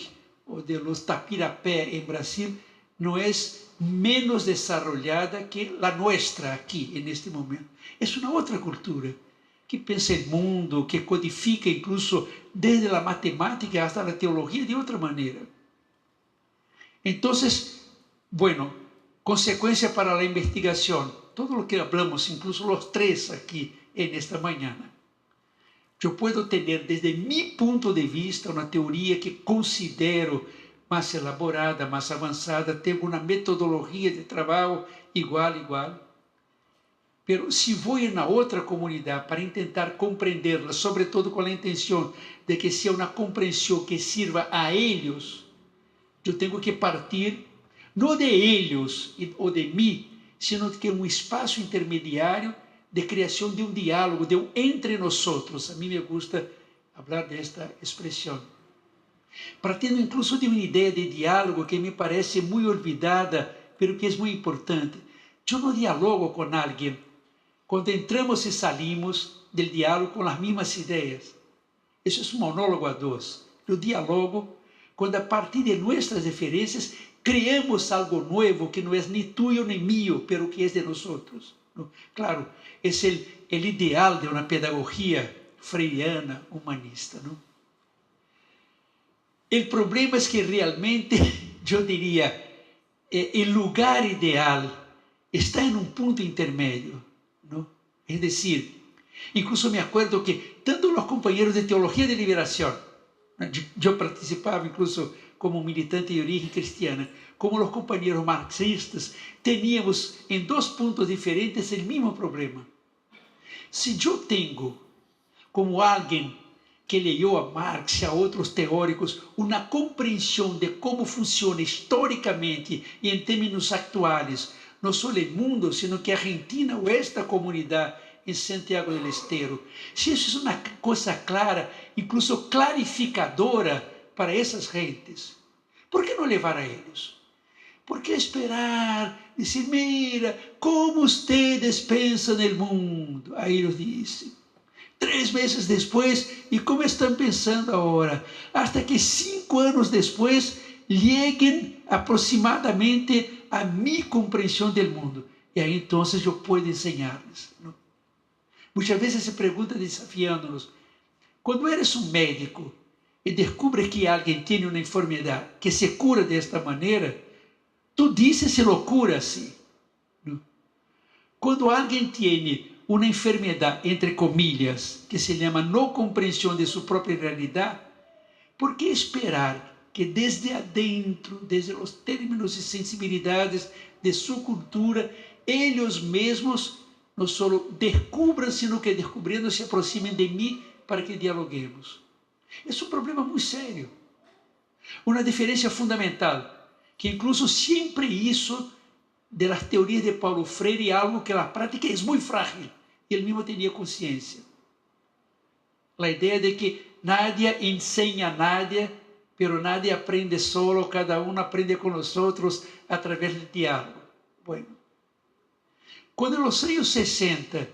o de los tapirapé en Brasil, no es menos desarrollada que la nuestra aquí, en este momento. Es una otra cultura que pensa el mundo, que codifica incluso desde la matemática hasta la teología de otra manera. Entonces, bueno, consecuencia para la investigación, todo lo que hablamos, incluso los tres aquí en esta mañana. Yo puedo tener desde mi punto de vista una teoría que considero más elaborada, más avanzada, tengo una metodología de trabajo igual. Pero si voy a otra comunidad para intentar comprenderla, sobre todo con la intención de que sea una comprensión que sirva a ellos, yo tengo que partir no de ellos o de mí, sino que un espacio intermediario de creación de un diálogo, de un entre nosotros. A mí me gusta hablar de esta expresión. Partiendo incluso de una idea de diálogo que me parece muy olvidada, pero que es muy importante. Yo no dialogo con alguien cuando entramos y salimos del diálogo con las mismas ideas. Eso es un monólogo a dos. Yo dialogo cuando a partir de nuestras diferencias creamos algo nuevo que no es ni tuyo ni mío, pero que es de nosotros, ¿no? Claro, es el ideal de una pedagogía freiriana, humanista, ¿no? El problema es que realmente, yo diría, el lugar ideal está en un punto intermedio, ¿no? Es decir, incluso me acuerdo que tanto los compañeros de Teología de Liberación, yo participaba incluso como militante de origen cristiana, como los compañeros marxistas, teníamos en dos puntos diferentes el mismo problema. Si yo tengo, como alguien que leyó a Marx y a otros teóricos, una comprensión de cómo funciona históricamente y en términos actuales, no solo el mundo, sino que Argentina o esta comunidad en Santiago del Estero, si eso es una cosa clara, incluso clarificadora para esas gentes, ¿por qué no llevar a ellos? ¿Por qué esperar? Decir, mira, ¿cómo ustedes piensan el mundo? Ahí ellos dicen. 3 meses después, ¿y cómo están pensando ahora? Hasta que 5 años después lleguen aproximadamente a mi comprensión del mundo. Y ahí entonces yo puedo enseñarles, ¿no? Muchas veces se pregunta desafiándonos, cuando eres un médico y descubres que alguien tiene una enfermedad que se cura de esta manera, tú dices se lo cura así, ¿no? Cuando alguien tiene una enfermedad, entre comillas, que se llama no comprensión de su propia realidad, ¿por qué esperar que desde adentro, desde los términos y sensibilidades de su cultura, ellos mismos no solo descubran, sino que descubriendo se aproximen de mí para que dialoguemos? Es un problema muy serio. Uma diferença fundamental, que incluso sempre isso de las teorías de Paulo Freire é algo que na prática é muito frágil. Ele mesmo tinha consciência. A ideia de que nadie ensina a nadie, pero nadie aprende solo, cada um aprende com os outros através do diálogo. Bueno, quando nos anos 60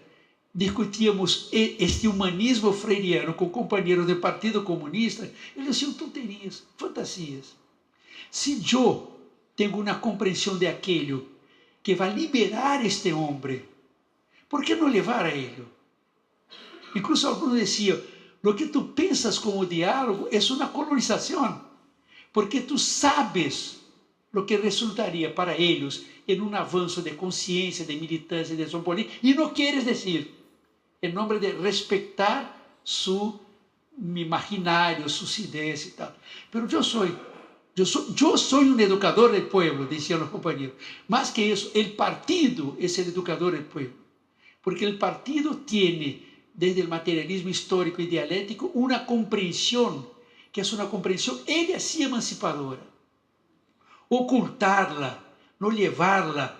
discutíamos este humanismo freiriano com companheiros do Partido Comunista, eles diziam tonterias, fantasias. Se eu tenho uma compreensão de aquilo que vai liberar este homem, por que não levar a ele? Incluso alguns diziam, lo que tu pensas como diálogo é uma colonização, porque tu sabes lo que resultaria para eles em um avanço de consciência, de militância, de ação política, e não queres dizer, em nome de respeitar su imaginário, suas ideias e tal. Mas eu sou um educador do povo, diziam os companheiros. Mais que isso, o partido é o educador do povo, porque o partido tem, desde o materialismo histórico e dialético, uma compreensão, que é uma compreensão, ele assim emancipadora. Ocultarla, não levá-la,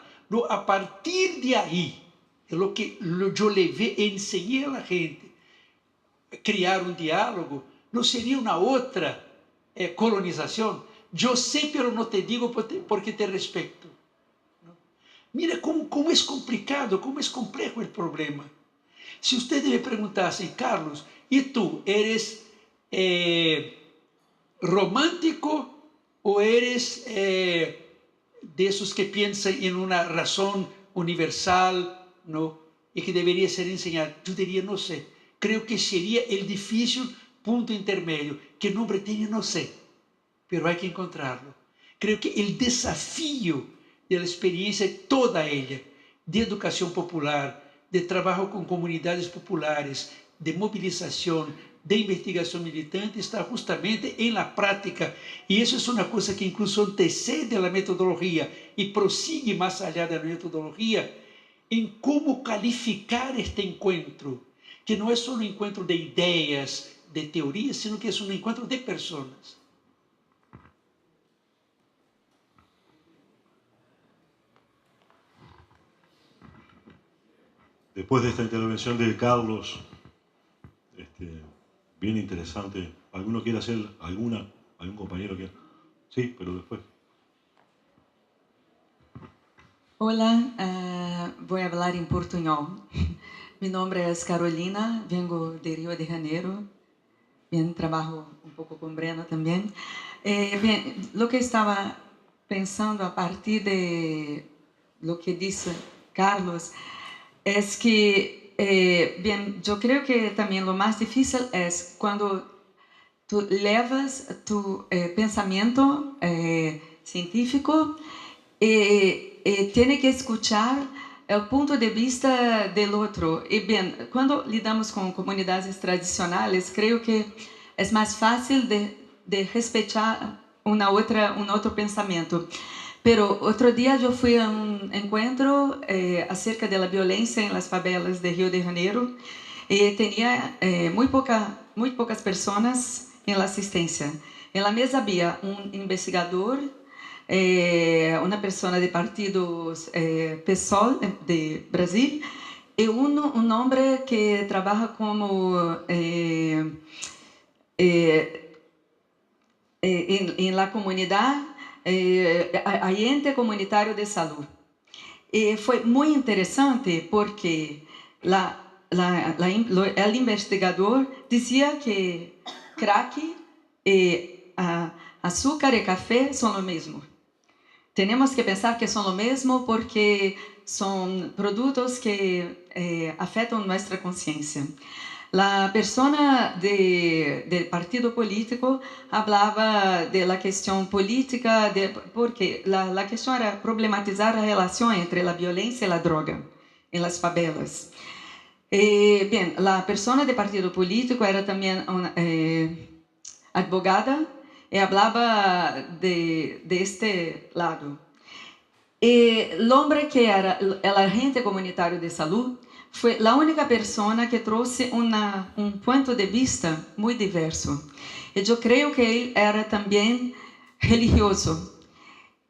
a partir de aí, é o que eu levei, ensinei a gente. Criar um diálogo não seria uma outra colonização. Eu sei, pero não te digo porque te respeito. Mira como é complicado, como é complexo o problema. Se vocês me perguntassem, Carlos, e tu, eres romântico ou eres desses que pensam em uma razão universal, não? E que deveria ser ensinada? Eu diria, não sei. Creio que seria o difícil ponto intermédio, que não pretende, não sei, mas há que encontrá-lo. Creio que o desafio da experiência toda ela, de educação popular, de trabalho com comunidades populares, de mobilização, de investigação militante, está justamente em la prática. E isso é uma coisa que incluso antecede a metodologia e prosigue mais allá da metodologia, em como calificar este encontro, que não é só um encontro de ideias, de teorias, sino que é um encontro de pessoas. Después de esta intervención de Carlos, bien interesante. ¿Alguno quiere hacer alguna? ¿Algún compañero quiere? Sí, pero después. Hola, voy a hablar en portuñol. Mi nombre es Carolina, vengo de Río de Janeiro. Bien, trabajo un poco con Breno también. Bien, lo que estaba pensando a partir de lo que dice Carlos es que, bien, yo creo que también lo más difícil es cuando tú levas tu pensamiento científico tiene que escuchar el punto de vista del otro. Y bien, cuando lidamos con comunidades tradicionales, creo que es más fácil de respetar un otro pensamiento. Pero otro día yo fui a un encuentro acerca de la violencia en las favelas de Río de Janeiro y tenía muy pocas personas en la asistencia. En la mesa había un investigador, una persona de partidos PSOL de Brasil y un hombre que trabaja como en la comunidad, agente comunitário de saúde. E foi muito interessante porque o investigador dizia que crack e açúcar e café são o mesmo. Temos que pensar que são o mesmo porque são produtos que afetam nossa consciência. La persona del partido político hablaba de la cuestión política, porque la cuestión era problematizar la relación entre la violencia y la droga en las favelas. Bien, la persona del partido político era también una advogada y hablaba de este lado. El hombre que era el agente comunitario de salud foi a única pessoa que trouxe ponto de vista muito diverso. E eu creio que ele era também religioso.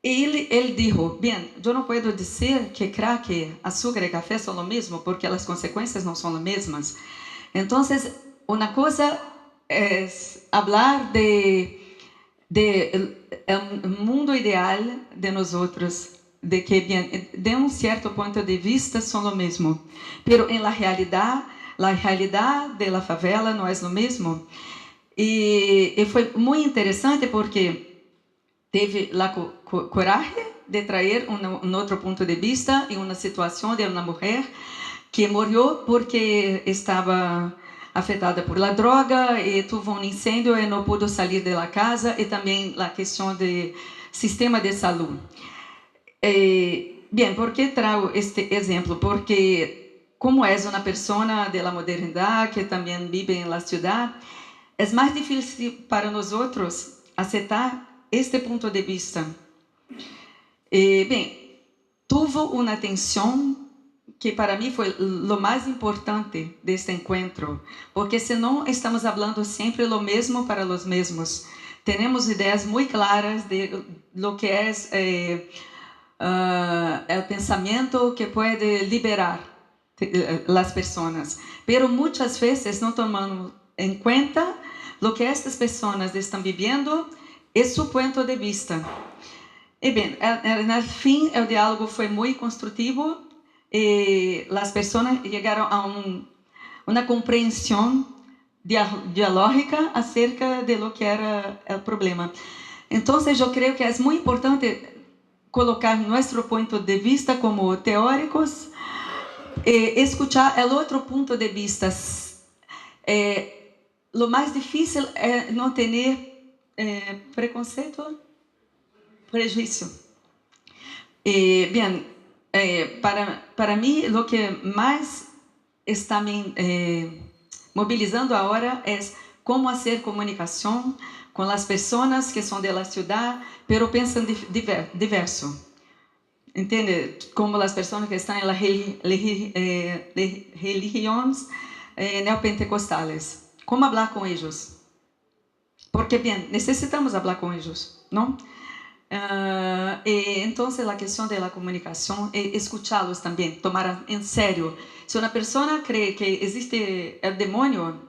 Ele dijo, bien, yo no puedo decir que crack, azúcar y café son lo mismo porque las consecuencias no son las mismas. Entonces, una cosa es hablar de el mundo ideal de nosotros, de que bien, de un cierto punto de vista son lo mismo, pero en la realidad de la favela no es lo mismo. Y fue muy interesante porque teve la coragem de trazer outro ponto de vista em uma situação de uma mulher que morreu porque estava afetada por la droga e teve incêndio e não pôde sair da casa, e também a questão do sistema de saúde. Bem, por que trago este exemplo? Porque como é uma pessoa da modernidade que também vive na cidade, é mais difícil para nós outros aceitar este ponto de vista. Bem, tuve uma atenção que para mim foi o mais importante deste encontro, porque senão estamos falando sempre o mesmo para os mesmos. Temos ideias muito claras de lo que é o pensamento que pode liberar as pessoas, pero muitas vezes não tomamos em conta lo que estas pessoas estão vivendo e seu ponto de vista. E bem, no fim, o diálogo foi muito construtivo e as pessoas chegaram a uma compreensão dialógica acerca de lo que era o problema. Então, eu creio que é muito importante colocar nosso ponto de vista como teóricos e escutar o outro ponto de vista. Lo mais difícil é não ter preconceito, prejuízo. Bem, para mim, o que mais está me mobilizando agora é como fazer comunicação com as pessoas que são da cidade, pero pensam diverso. Entende? Como as pessoas que estão nas religiões neopentecostales. Como falar com eles? Porque, bem, necessitamos falar com eles, não? Então, a questão da comunicação é escuchá-los também, tomar em sério. Se uma pessoa crê que existe o demônio,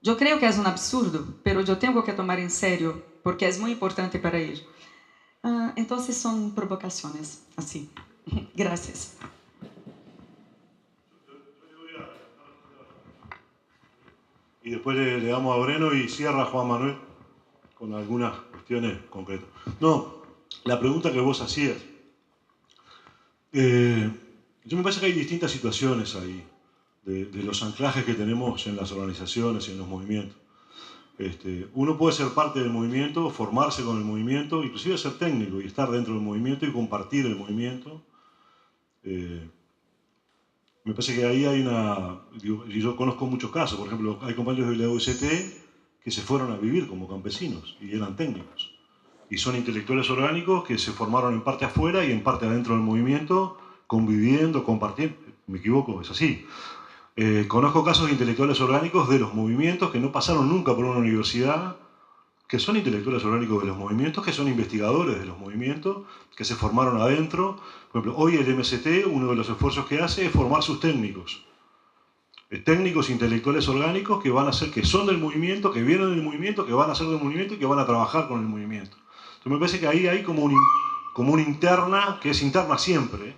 eu creio que é um absurdo, mas eu tenho que tomar em sério, porque é muito importante para ele. Então, são provocações, assim. Gracias. Y después le damos a Breno y cierra Juan Manuel con algunas cuestiones concretas. No, la pregunta que vos hacías. Yo me parece que hay distintas situaciones ahí, de los anclajes que tenemos en las organizaciones y en los movimientos. Uno puede ser parte del movimiento, formarse con el movimiento, inclusive ser técnico y estar dentro del movimiento y compartir el movimiento. Me parece que ahí hay y yo conozco muchos casos, por ejemplo, hay compañeros de la UST que se fueron a vivir como campesinos y eran técnicos. Y son intelectuales orgánicos que se formaron en parte afuera y en parte adentro del movimiento, conviviendo, compartiendo. Me equivoco, es así. Conozco casos de intelectuales orgánicos de los movimientos que no pasaron nunca por una universidad, que son intelectuales orgánicos de los movimientos, que son investigadores de los movimientos, que se formaron adentro. Por ejemplo, hoy el MST, uno de los esfuerzos que hace es formar sus técnicos. Técnicos intelectuales orgánicos que van a ser, que son del movimiento, que vienen del movimiento, que van a ser del movimiento y que van a trabajar con el movimiento. Entonces me parece que ahí hay como una interna, que es interna siempre,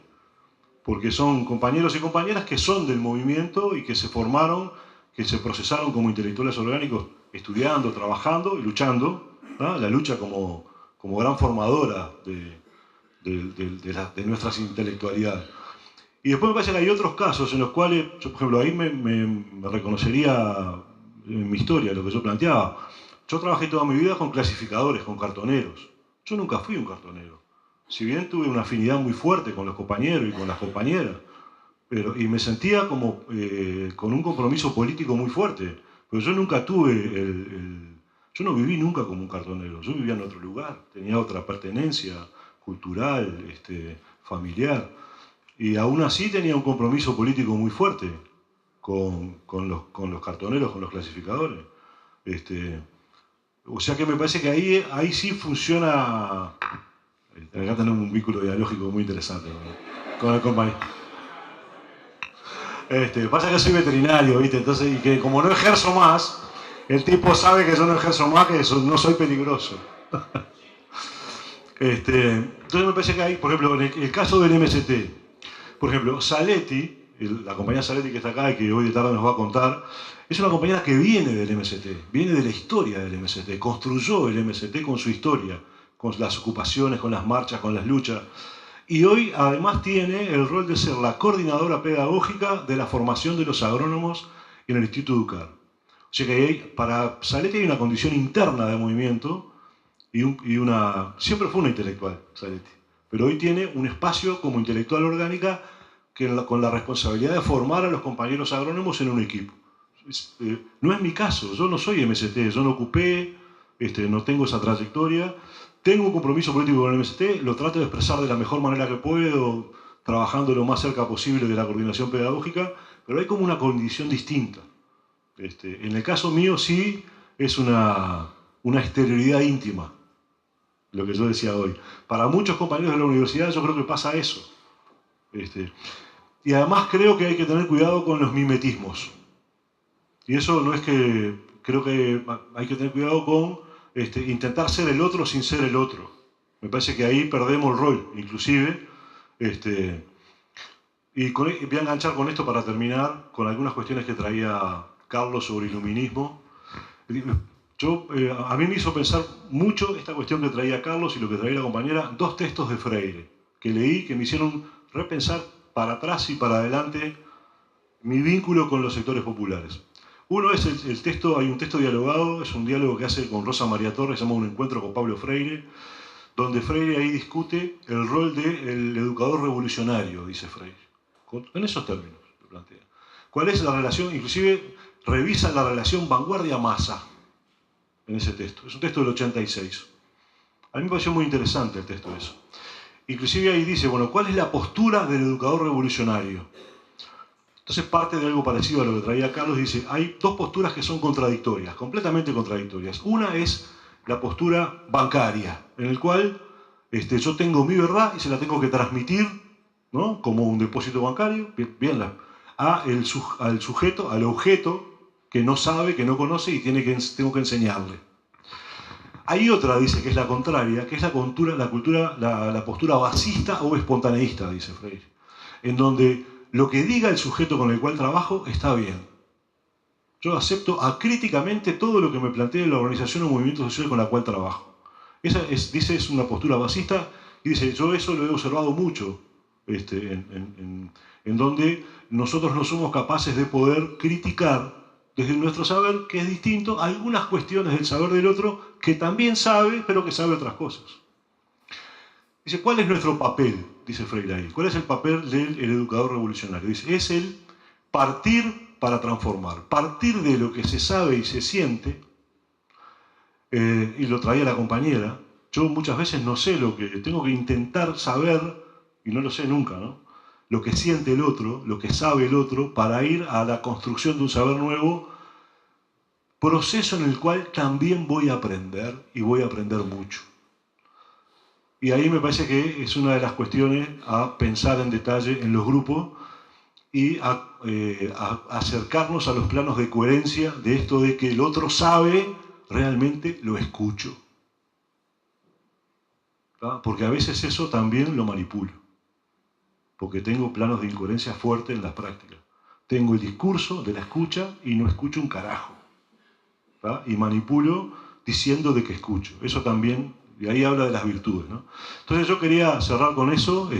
porque son compañeros y compañeras que son del movimiento y que se formaron, que se procesaron como intelectuales orgánicos, estudiando, trabajando y luchando, ¿no? La lucha como gran formadora de nuestras intelectualidades. Y después me parece que hay otros casos en los cuales, yo, por ejemplo, ahí me reconocería en mi historia lo que yo planteaba. Yo trabajé toda mi vida con clasificadores, con cartoneros. Yo nunca fui un cartonero. Si bien tuve una afinidad muy fuerte con los compañeros y con las compañeras, y me sentía como con un compromiso político muy fuerte. Pero yo nunca yo no viví nunca como un cartonero. Yo vivía en otro lugar, tenía otra pertenencia cultural, familiar. Y aún así tenía un compromiso político muy fuerte con los cartoneros, con los clasificadores. O sea que me parece que ahí sí funciona. Acá tenemos un vínculo dialógico muy interesante con el compañero. Pasa que soy veterinario, ¿viste? Entonces, y que como no ejerzo más, el tipo sabe que yo no ejerzo más, que no soy peligroso. Entonces me parece que hay, por ejemplo, en el caso del MST, por ejemplo, Saletti, la compañía Saletti que está acá y que hoy de tarde nos va a contar, es una compañía que viene del MST, viene de la historia del MST, construyó el MST con su historia, con las ocupaciones, con las marchas, con las luchas. Y hoy además tiene el rol de ser la coordinadora pedagógica de la formación de los agrónomos en el Instituto Educar. O sea que para Saletti hay una condición interna de movimiento siempre fue una intelectual, Saletti, pero hoy tiene un espacio como intelectual orgánica con la responsabilidad de formar a los compañeros agrónomos en un equipo. No es mi caso, yo no soy MST, yo no ocupé, no tengo esa trayectoria. Tengo un compromiso político con el MST, lo trato de expresar de la mejor manera que puedo, trabajando lo más cerca posible de la coordinación pedagógica, pero hay como una condición distinta. En el caso mío sí es una exterioridad íntima, lo que yo decía hoy. Para muchos compañeros de la universidad yo creo que pasa eso. Y además creo que hay que tener cuidado con los mimetismos. Y eso no es que... Creo que hay que tener cuidado con intentar ser el otro sin ser el otro. Me parece que ahí perdemos el rol, inclusive. Y voy a enganchar con esto para terminar, con algunas cuestiones que traía Carlos sobre iluminismo. A mí me hizo pensar mucho esta cuestión que traía Carlos y lo que traía la compañera, dos textos de Freire, que leí, que me hicieron repensar para atrás y para adelante mi vínculo con los sectores populares. Uno es el texto, hay un texto dialogado, es un diálogo que hace con Rosa María Torres, se llama Un encuentro con Pablo Freire, donde Freire ahí discute el rol del educador revolucionario, dice Freire. En esos términos lo plantea. ¿Cuál es la relación? Inclusive revisa la relación vanguardia-masa en ese texto. Es un texto del 86. A mí me pareció muy interesante el texto de eso. Inclusive ahí dice, bueno, ¿cuál es la postura del educador revolucionario? Entonces parte de algo parecido a lo que traía Carlos, dice, hay dos posturas que son contradictorias, completamente contradictorias. Una es la postura bancaria, en el cual yo tengo mi verdad y se la tengo que transmitir, ¿no? Como un depósito bancario, al sujeto, al objeto que no sabe, que no conoce y tengo que enseñarle. Hay otra, dice, que es la contraria, que es la postura basista o espontaneísta, dice Freire, en donde lo que diga el sujeto con el cual trabajo está bien. Yo acepto acríticamente todo lo que me plantee la organización o movimiento social con la cual trabajo. Dice, es una postura basista y dice, yo eso lo he observado mucho, en donde nosotros no somos capaces de poder criticar desde nuestro saber, que es distinto a algunas cuestiones del saber del otro que también sabe, pero que sabe otras cosas. Dice, ¿cuál es nuestro papel? Dice Freire ahí. ¿Cuál es el papel del educador revolucionario? Dice, es el partir para transformar. Partir de lo que se sabe y se siente, y lo traía la compañera. Yo muchas veces no sé lo que... Tengo que intentar saber, y no lo sé nunca, ¿no? Lo que siente el otro, lo que sabe el otro, para ir a la construcción de un saber nuevo, proceso en el cual también voy a aprender, y voy a aprender mucho. Y ahí me parece que es una de las cuestiones a pensar en detalle en los grupos y a acercarnos a los planos de coherencia de esto de que el otro sabe, realmente lo escucho. ¿Tá? Porque a veces eso también lo manipulo. Porque tengo planos de incoherencia fuertes en las prácticas. Tengo el discurso de la escucha y no escucho un carajo. ¿Tá? Y manipulo diciendo de que escucho. Eso también, y ahí habla de las virtudes, ¿no? Entonces yo quería cerrar con eso,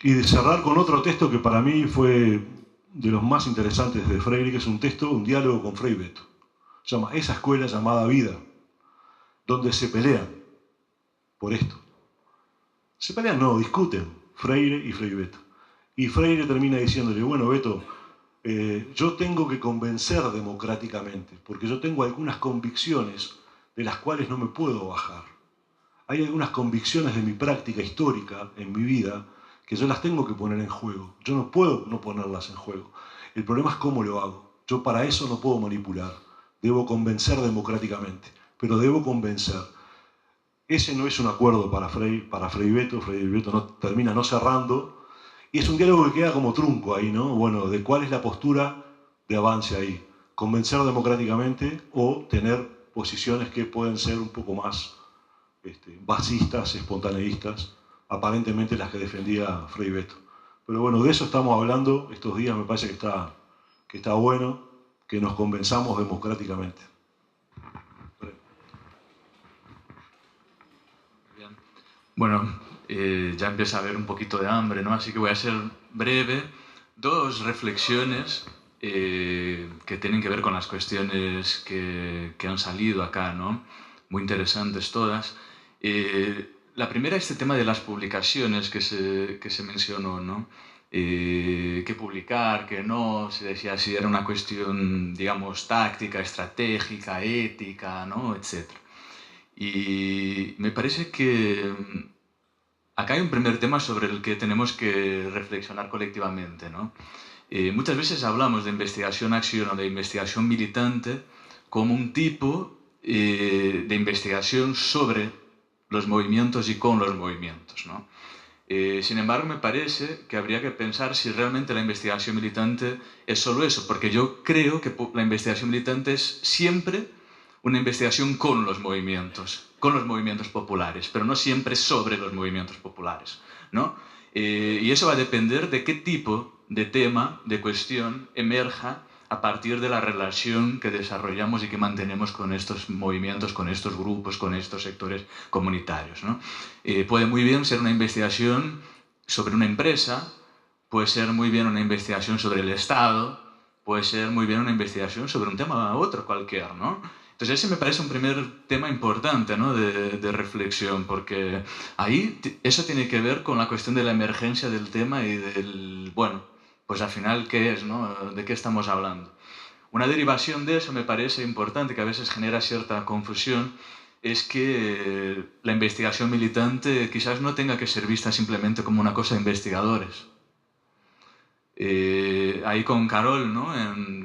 y de cerrar con otro texto que para mí fue de los más interesantes de Freire, que es un texto, un diálogo con Frei Beto. Se llama Esa escuela llamada vida, donde se pelean por esto. Se pelean, no, discuten Freire y Frei Beto. Y Freire termina diciéndole, bueno, Beto, yo tengo que convencer democráticamente, porque yo tengo algunas convicciones de las cuales no me puedo bajar. Hay algunas convicciones de mi práctica histórica en mi vida que yo las tengo que poner en juego. Yo no puedo no ponerlas en juego. El problema es cómo lo hago. Yo para eso no puedo manipular. debo convencer democráticamente, pero debo convencer. Ese no es un acuerdo para Frei Beto no, termina no cerrando, y es un diálogo que queda como trunco ahí, ¿no? Bueno, de cuál es la postura de avance ahí, convencer democráticamente o tener posiciones que pueden ser un poco más basistas, espontaneístas, aparentemente las que defendía Frei Beto. Pero bueno, de eso estamos hablando estos días, me parece que está bueno que nos convenzamos democráticamente. Bien. Bueno, ya empieza a haber un poquito de hambre, ¿no? Así que voy a ser breve. Dos reflexiones que tienen que ver con las cuestiones que han salido acá, ¿no? Muy interesantes todas. La primera, este tema de las publicaciones que se mencionó, ¿no? Que publicar, que no, se decía si era una cuestión, digamos, táctica, estratégica, ética, ¿no? Etc. Y me parece que acá hay un primer tema sobre el que tenemos que reflexionar colectivamente, ¿no? Muchas veces hablamos de investigación-acción o de investigación militante como un tipo de investigación sobre los movimientos y con los movimientos, ¿no? Sin embargo, me parece que habría que pensar si realmente la investigación militante es solo eso, porque yo creo que la investigación militante es siempre una investigación con los movimientos populares, pero no siempre sobre los movimientos populares, ¿no? Y eso va a depender de qué tipo de tema, de cuestión, emerja a partir de la relación que desarrollamos y que mantenemos con estos movimientos, con estos grupos, con estos sectores comunitarios, ¿no? Puede muy bien ser una investigación sobre una empresa, puede ser muy bien una investigación sobre el Estado, puede ser muy bien una investigación sobre un tema u otro cualquier, ¿no? Entonces ese me parece un primer tema importante, ¿no? de reflexión, porque ahí eso tiene que ver con la cuestión de la emergencia del tema y del, bueno, pues al final, ¿qué es, no? ¿De qué estamos hablando? Una derivación de eso me parece importante, que a veces genera cierta confusión, es que la investigación militante quizás no tenga que ser vista simplemente como una cosa de investigadores. Ahí con Carol, ¿no?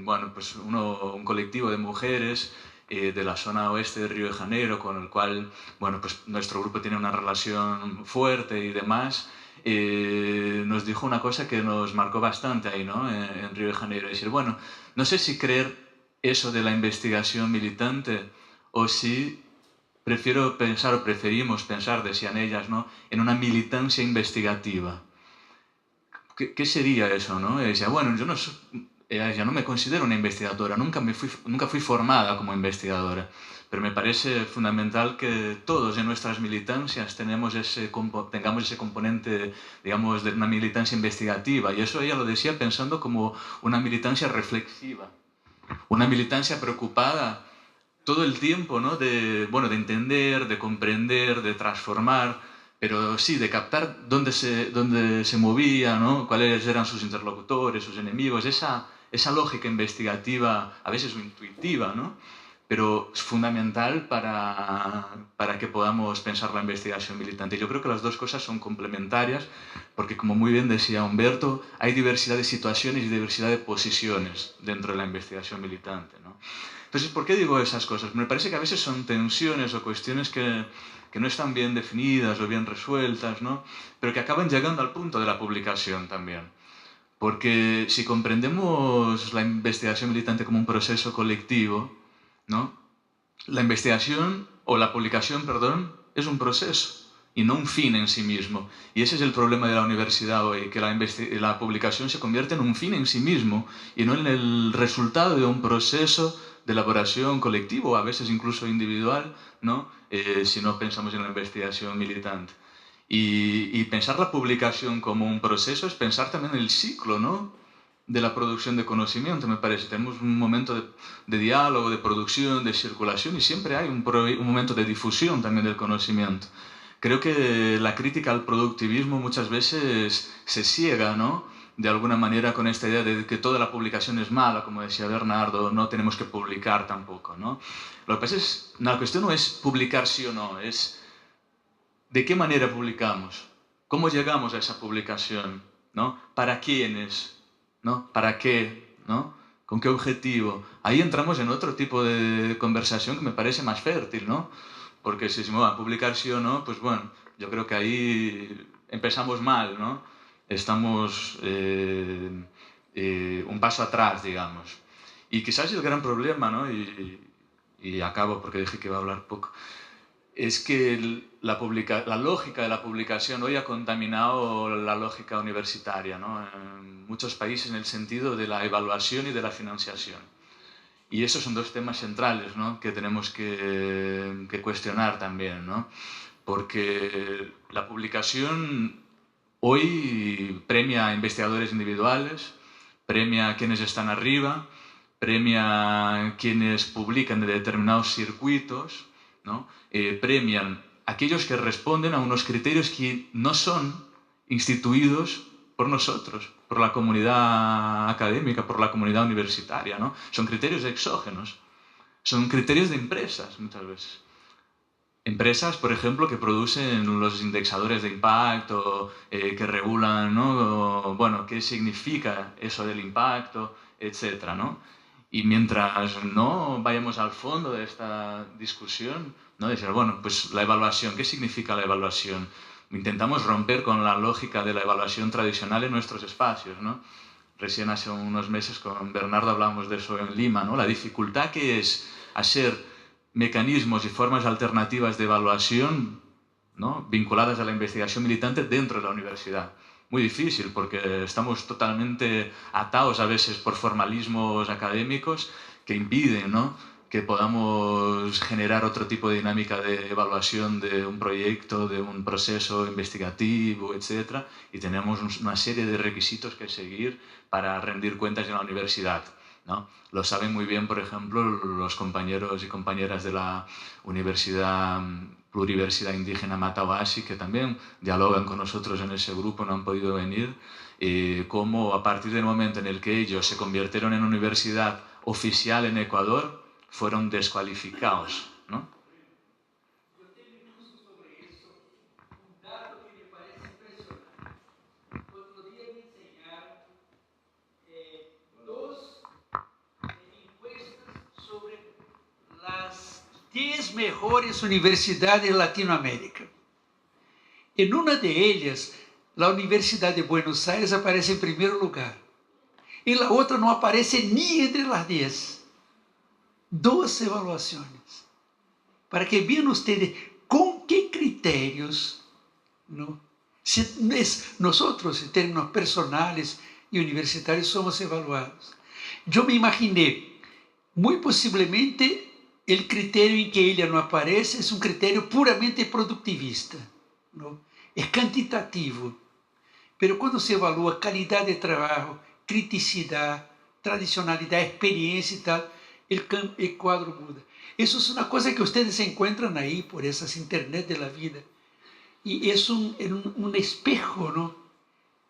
Bueno, pues un colectivo de mujeres de la zona oeste de Río de Janeiro, con el cual, bueno, pues nuestro grupo tiene una relación fuerte y demás, nos dijo una cosa que nos marcó bastante ahí, ¿no? En Río de Janeiro. Es decir, bueno, no sé si creer eso de la investigación militante o si prefiero pensar o preferimos pensar, decían ellas, ¿no? En una militancia investigativa. ¿Qué sería eso, no? Decía, bueno, yo no me considero una investigadora, nunca fui formada como investigadora, pero me parece fundamental que todos en nuestras militancias tengamos ese componente, digamos, de una militancia investigativa, y eso ella lo decía pensando como una militancia reflexiva, una militancia preocupada todo el tiempo, ¿no? de entender, de comprender, de transformar, pero sí, de captar dónde se movía, ¿no? Cuáles eran sus interlocutores, sus enemigos, esa lógica investigativa, a veces intuitiva, ¿no? Pero es fundamental para que podamos pensar la investigación militante. Yo creo que las dos cosas son complementarias, porque como muy bien decía Humberto, hay diversidad de situaciones y diversidad de posiciones dentro de la investigación militante, ¿no? Entonces, ¿por qué digo esas cosas? Me parece que a veces son tensiones o cuestiones que no están bien definidas o bien resueltas, ¿no? Pero que acaban llegando al punto de la publicación también. Porque si comprendemos la investigación militante como un proceso colectivo, ¿no? La investigación, o la publicación, perdón, es un proceso y no un fin en sí mismo. Y ese es el problema de la universidad hoy, que la publicación se convierte en un fin en sí mismo y no en el resultado de un proceso de elaboración colectivo, a veces incluso individual, ¿no? Si no pensamos en la investigación militante. Y pensar la publicación como un proceso es pensar también el ciclo, ¿no? De la producción de conocimiento, me parece. Tenemos un momento de diálogo, de producción, de circulación, y siempre hay un momento de difusión también del conocimiento. Creo que la crítica al productivismo muchas veces se ciega, ¿no? De alguna manera con esta idea de que toda la publicación es mala, como decía Bernardo, no tenemos que publicar tampoco, ¿no? Lo que pasa es, la cuestión no es publicar sí o no, es de qué manera publicamos, cómo llegamos a esa publicación, ¿no? ¿Para quiénes? ¿No? ¿Para qué? ¿No? ¿Con qué objetivo? Ahí entramos en otro tipo de conversación que me parece más fértil, ¿no? Porque si se me va a publicar sí o no, pues bueno, yo creo que ahí empezamos mal, ¿no? Estamos un paso atrás, digamos. Y quizás el gran problema, ¿no? Y acabo porque dije que iba a hablar poco, es que la lógica de la publicación hoy ha contaminado la lógica universitaria, ¿no? En muchos países en el sentido de la evaluación y de la financiación. Y esos son dos temas centrales, ¿no? Que tenemos que cuestionar también, ¿no? Porque la publicación hoy premia a investigadores individuales, premia a quienes están arriba, premia a quienes publican de determinados circuitos, ¿no? Premian a aquellos que responden a unos criterios que no son instituidos por nosotros, por la comunidad académica, por la comunidad universitaria, ¿no? Son criterios exógenos, son criterios de empresas muchas veces. Empresas, por ejemplo, que producen los indexadores de impacto, que regulan, ¿no? Bueno, qué significa eso del impacto, etcétera, ¿no? Y mientras no vayamos al fondo de esta discusión, ¿no? Decir, bueno, pues la evaluación, ¿qué significa la evaluación? Intentamos romper con la lógica de la evaluación tradicional en nuestros espacios, ¿no? Recién hace unos meses con Bernardo hablábamos de eso en Lima, ¿no? La dificultad que es hacer mecanismos y formas alternativas de evaluación, ¿no? Vinculadas a la investigación militante dentro de la universidad. Muy difícil porque estamos totalmente atados a veces por formalismos académicos que impiden, ¿no? Que podamos generar otro tipo de dinámica de evaluación de un proyecto, de un proceso investigativo, etc. Y tenemos una serie de requisitos que seguir para rendir cuentas en la universidad, ¿no? Lo saben muy bien, por ejemplo, los compañeros y compañeras de la Pluriversidad Indígena Matahuasi, que también dialogan con nosotros en ese grupo, no han podido venir, cómo a partir del momento en el que ellos se convirtieron en universidad oficial en Ecuador, fueron descualificados, ¿no? Yo tengo incluso sobre eso un dato que me parece impresionante. Otro día me enseñaron dos encuestas sobre las 10 mejores universidades de Latinoamérica. En una de ellas, la Universidad de Buenos Aires aparece en primer lugar. En la otra no aparece ni entre las 10. Dos evaluaciones. Para que vean ustedes con qué criterios, ¿no? Nosotros, en términos personales y universitarios, somos evaluados. Yo me imaginé, muy posiblemente, el criterio en que ella no aparece es un criterio puramente productivista, ¿no? Es cuantitativo. Pero cuando se evalúa calidad de trabajo, criticidad, tradicionalidad, experiencia y tal, el cuadro muda. Eso es una cosa que ustedes encuentran ahí por esas internet de la vida. Y es un espejo, ¿no?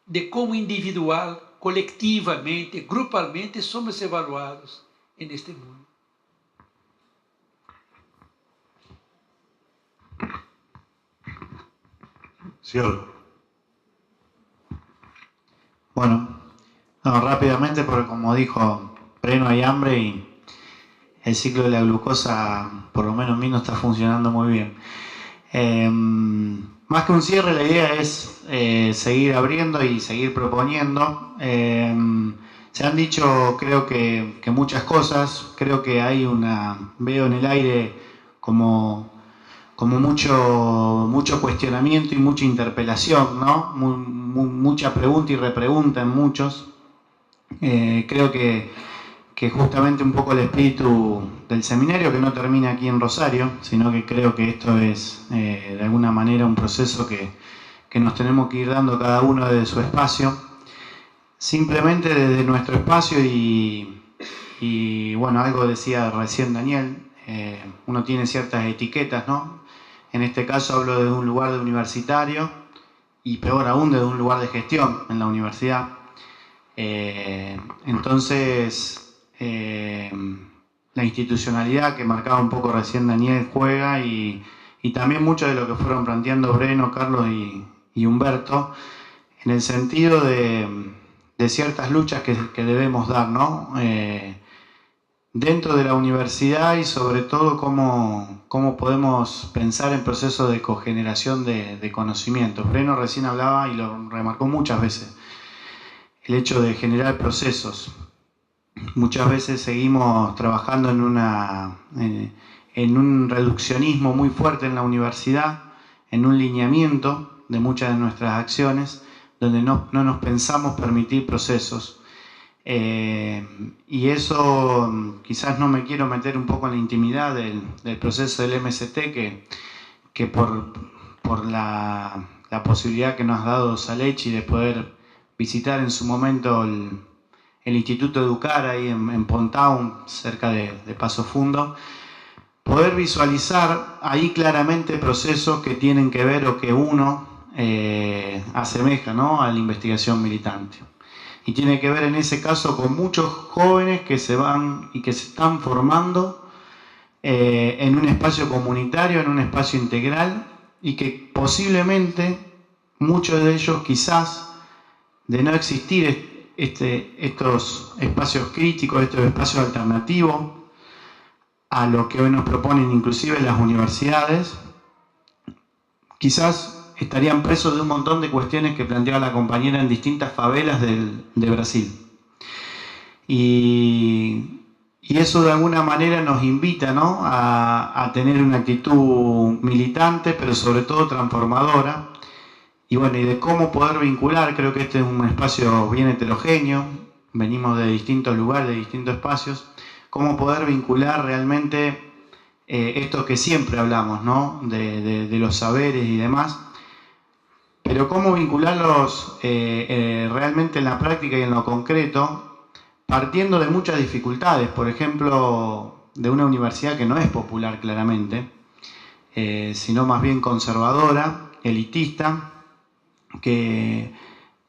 De cómo individual, colectivamente, grupalmente somos evaluados en este mundo. Cierro. Bueno, no, rápidamente, porque como dijo, no hay hambre y el ciclo de la glucosa, por lo menos en mí, no está funcionando muy bien. Más que un cierre, la idea es seguir abriendo y seguir proponiendo. Se han dicho, creo que muchas cosas. Creo que hay veo en el aire como mucho cuestionamiento y mucha interpelación, ¿no? Mucha pregunta y repregunta en muchos. Creo que justamente un poco el espíritu del seminario, que no termina aquí en Rosario, sino que creo que esto es de alguna manera un proceso que nos tenemos que ir dando cada uno desde su espacio, simplemente desde nuestro espacio y bueno, algo decía recién Daniel, uno tiene ciertas etiquetas, ¿no? En este caso hablo de un lugar de universitario y peor aún de un lugar de gestión en la universidad. Entonces, la institucionalidad que marcaba un poco recién Daniel juega y también mucho de lo que fueron planteando Breno, Carlos y Humberto, en el sentido de ciertas luchas que debemos dar, ¿no? Dentro de la universidad y sobre todo cómo podemos pensar en procesos de cogeneración de conocimientos. Breno recién hablaba y lo remarcó muchas veces, el hecho de generar procesos. Muchas veces seguimos trabajando en un reduccionismo muy fuerte en la universidad, en un lineamiento de muchas de nuestras acciones, donde no nos pensamos permitir procesos. Y eso, quizás no me quiero meter un poco en la intimidad del proceso del MST, que por la posibilidad que nos ha dado Salechi de poder visitar en su momento el Instituto Educar ahí en Pontown, cerca de Paso Fundo, poder visualizar ahí claramente procesos que tienen que ver o que uno asemeja, ¿no?, a la investigación militante. Y tiene que ver en ese caso con muchos jóvenes que se van y que se están formando en un espacio comunitario, en un espacio integral, y que posiblemente muchos de ellos, quizás de no existir estos espacios críticos, estos espacios alternativos a lo que hoy nos proponen inclusive las universidades, quizás estarían presos de un montón de cuestiones que planteaba la compañera en distintas favelas de Brasil. Y eso de alguna manera nos invita, ¿no?, a tener una actitud militante, pero sobre todo transformadora. Y bueno, y de cómo poder vincular, creo que este es un espacio bien heterogéneo, venimos de distintos lugares, de distintos espacios, cómo poder vincular realmente esto que siempre hablamos, ¿no?, de los saberes y demás, pero cómo vincularlos realmente en la práctica y en lo concreto, partiendo de muchas dificultades, por ejemplo, de una universidad que no es popular claramente, sino más bien conservadora, elitista, que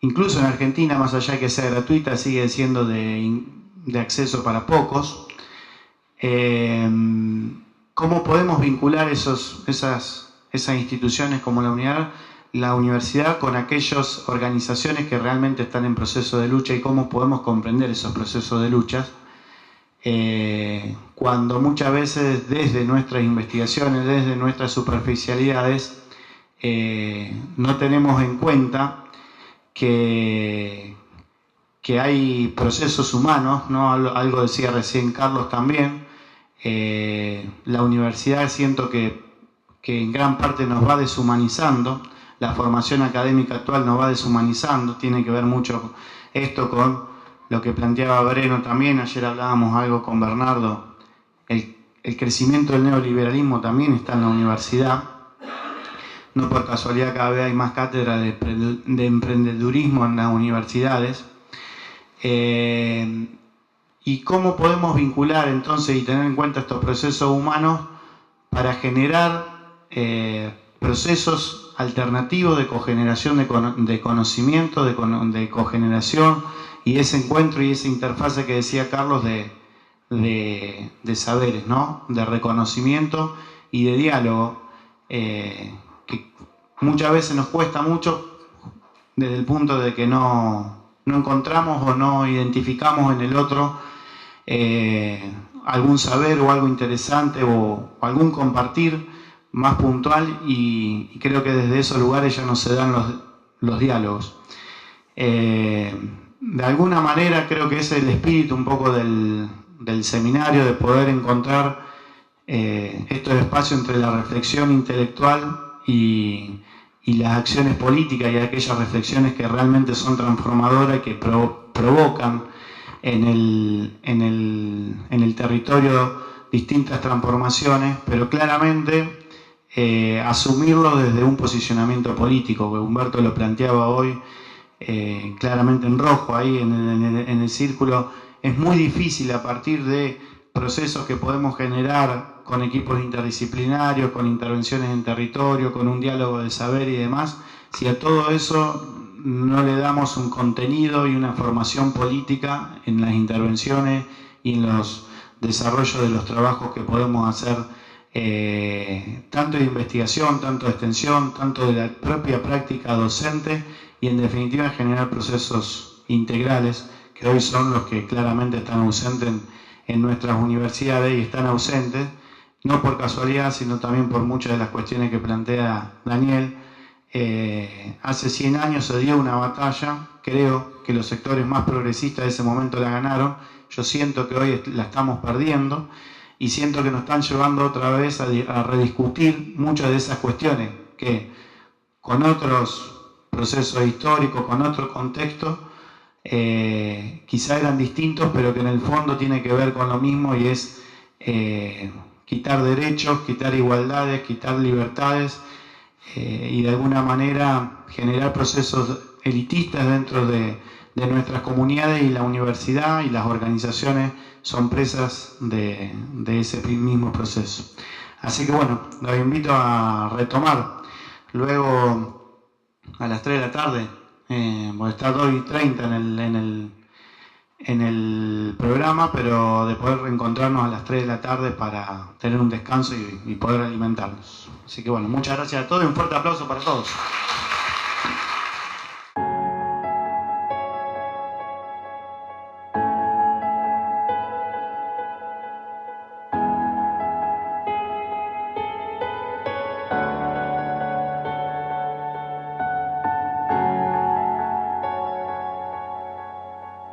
incluso en Argentina, más allá de que sea gratuita, sigue siendo de acceso para pocos. ¿Cómo podemos vincular esas instituciones como la universidad con aquellas organizaciones que realmente están en proceso de lucha, y cómo podemos comprender esos procesos de lucha cuando muchas veces desde nuestras investigaciones, desde nuestras superficialidades, no tenemos en cuenta que hay procesos humanos, ¿no? Algo decía recién Carlos también. La universidad siento que en gran parte nos va deshumanizando, la formación académica actual nos va deshumanizando, tiene que ver mucho esto con lo que planteaba Breno también, ayer hablábamos algo con Bernardo, el crecimiento del neoliberalismo también está en la universidad, no por casualidad cada vez hay más cátedras de emprendedurismo en las universidades. Y cómo podemos vincular entonces y tener en cuenta estos procesos humanos para generar procesos alternativos de cogeneración de conocimiento, de cogeneración, y ese encuentro y esa interfase que decía Carlos de saberes, ¿no?, de reconocimiento y de diálogo, que muchas veces nos cuesta mucho desde el punto de que no encontramos o no identificamos en el otro algún saber o algo interesante o algún compartir más puntual, y creo que desde esos lugares ya no se dan los diálogos. De alguna manera creo que ese es el espíritu un poco del seminario, de poder encontrar estos espacios entre la reflexión intelectual y las acciones políticas, y aquellas reflexiones que realmente son transformadoras y que provocan en el territorio distintas transformaciones, pero claramente asumirlo desde un posicionamiento político, que Humberto lo planteaba hoy claramente en rojo ahí en el círculo. Es muy difícil a partir de procesos que podemos generar con equipos interdisciplinarios, con intervenciones en territorio, con un diálogo de saber y demás, si a todo eso no le damos un contenido y una formación política en las intervenciones y en los desarrollos de los trabajos que podemos hacer, tanto de investigación, tanto de extensión, tanto de la propia práctica docente, y en definitiva generar procesos integrales, que hoy son los que claramente están ausentes en nuestras universidades y están ausentes, no por casualidad, sino también por muchas de las cuestiones que plantea Daniel. Hace 100 años se dio una batalla, creo que los sectores más progresistas de ese momento la ganaron, yo siento que hoy la estamos perdiendo y siento que nos están llevando otra vez a rediscutir muchas de esas cuestiones que con otros procesos históricos, con otro contexto, quizá eran distintos, pero que en el fondo tiene que ver con lo mismo y es quitar derechos, quitar igualdades, quitar libertades y de alguna manera generar procesos elitistas dentro de nuestras comunidades, y la universidad y las organizaciones son presas de ese mismo proceso. Así que bueno, los invito a retomar. Luego a las 3 de la tarde, está 2:30 en el programa, pero de poder reencontrarnos a las 3 de la tarde para tener un descanso y poder alimentarnos. Así que bueno, muchas gracias a todos y un fuerte aplauso para todos.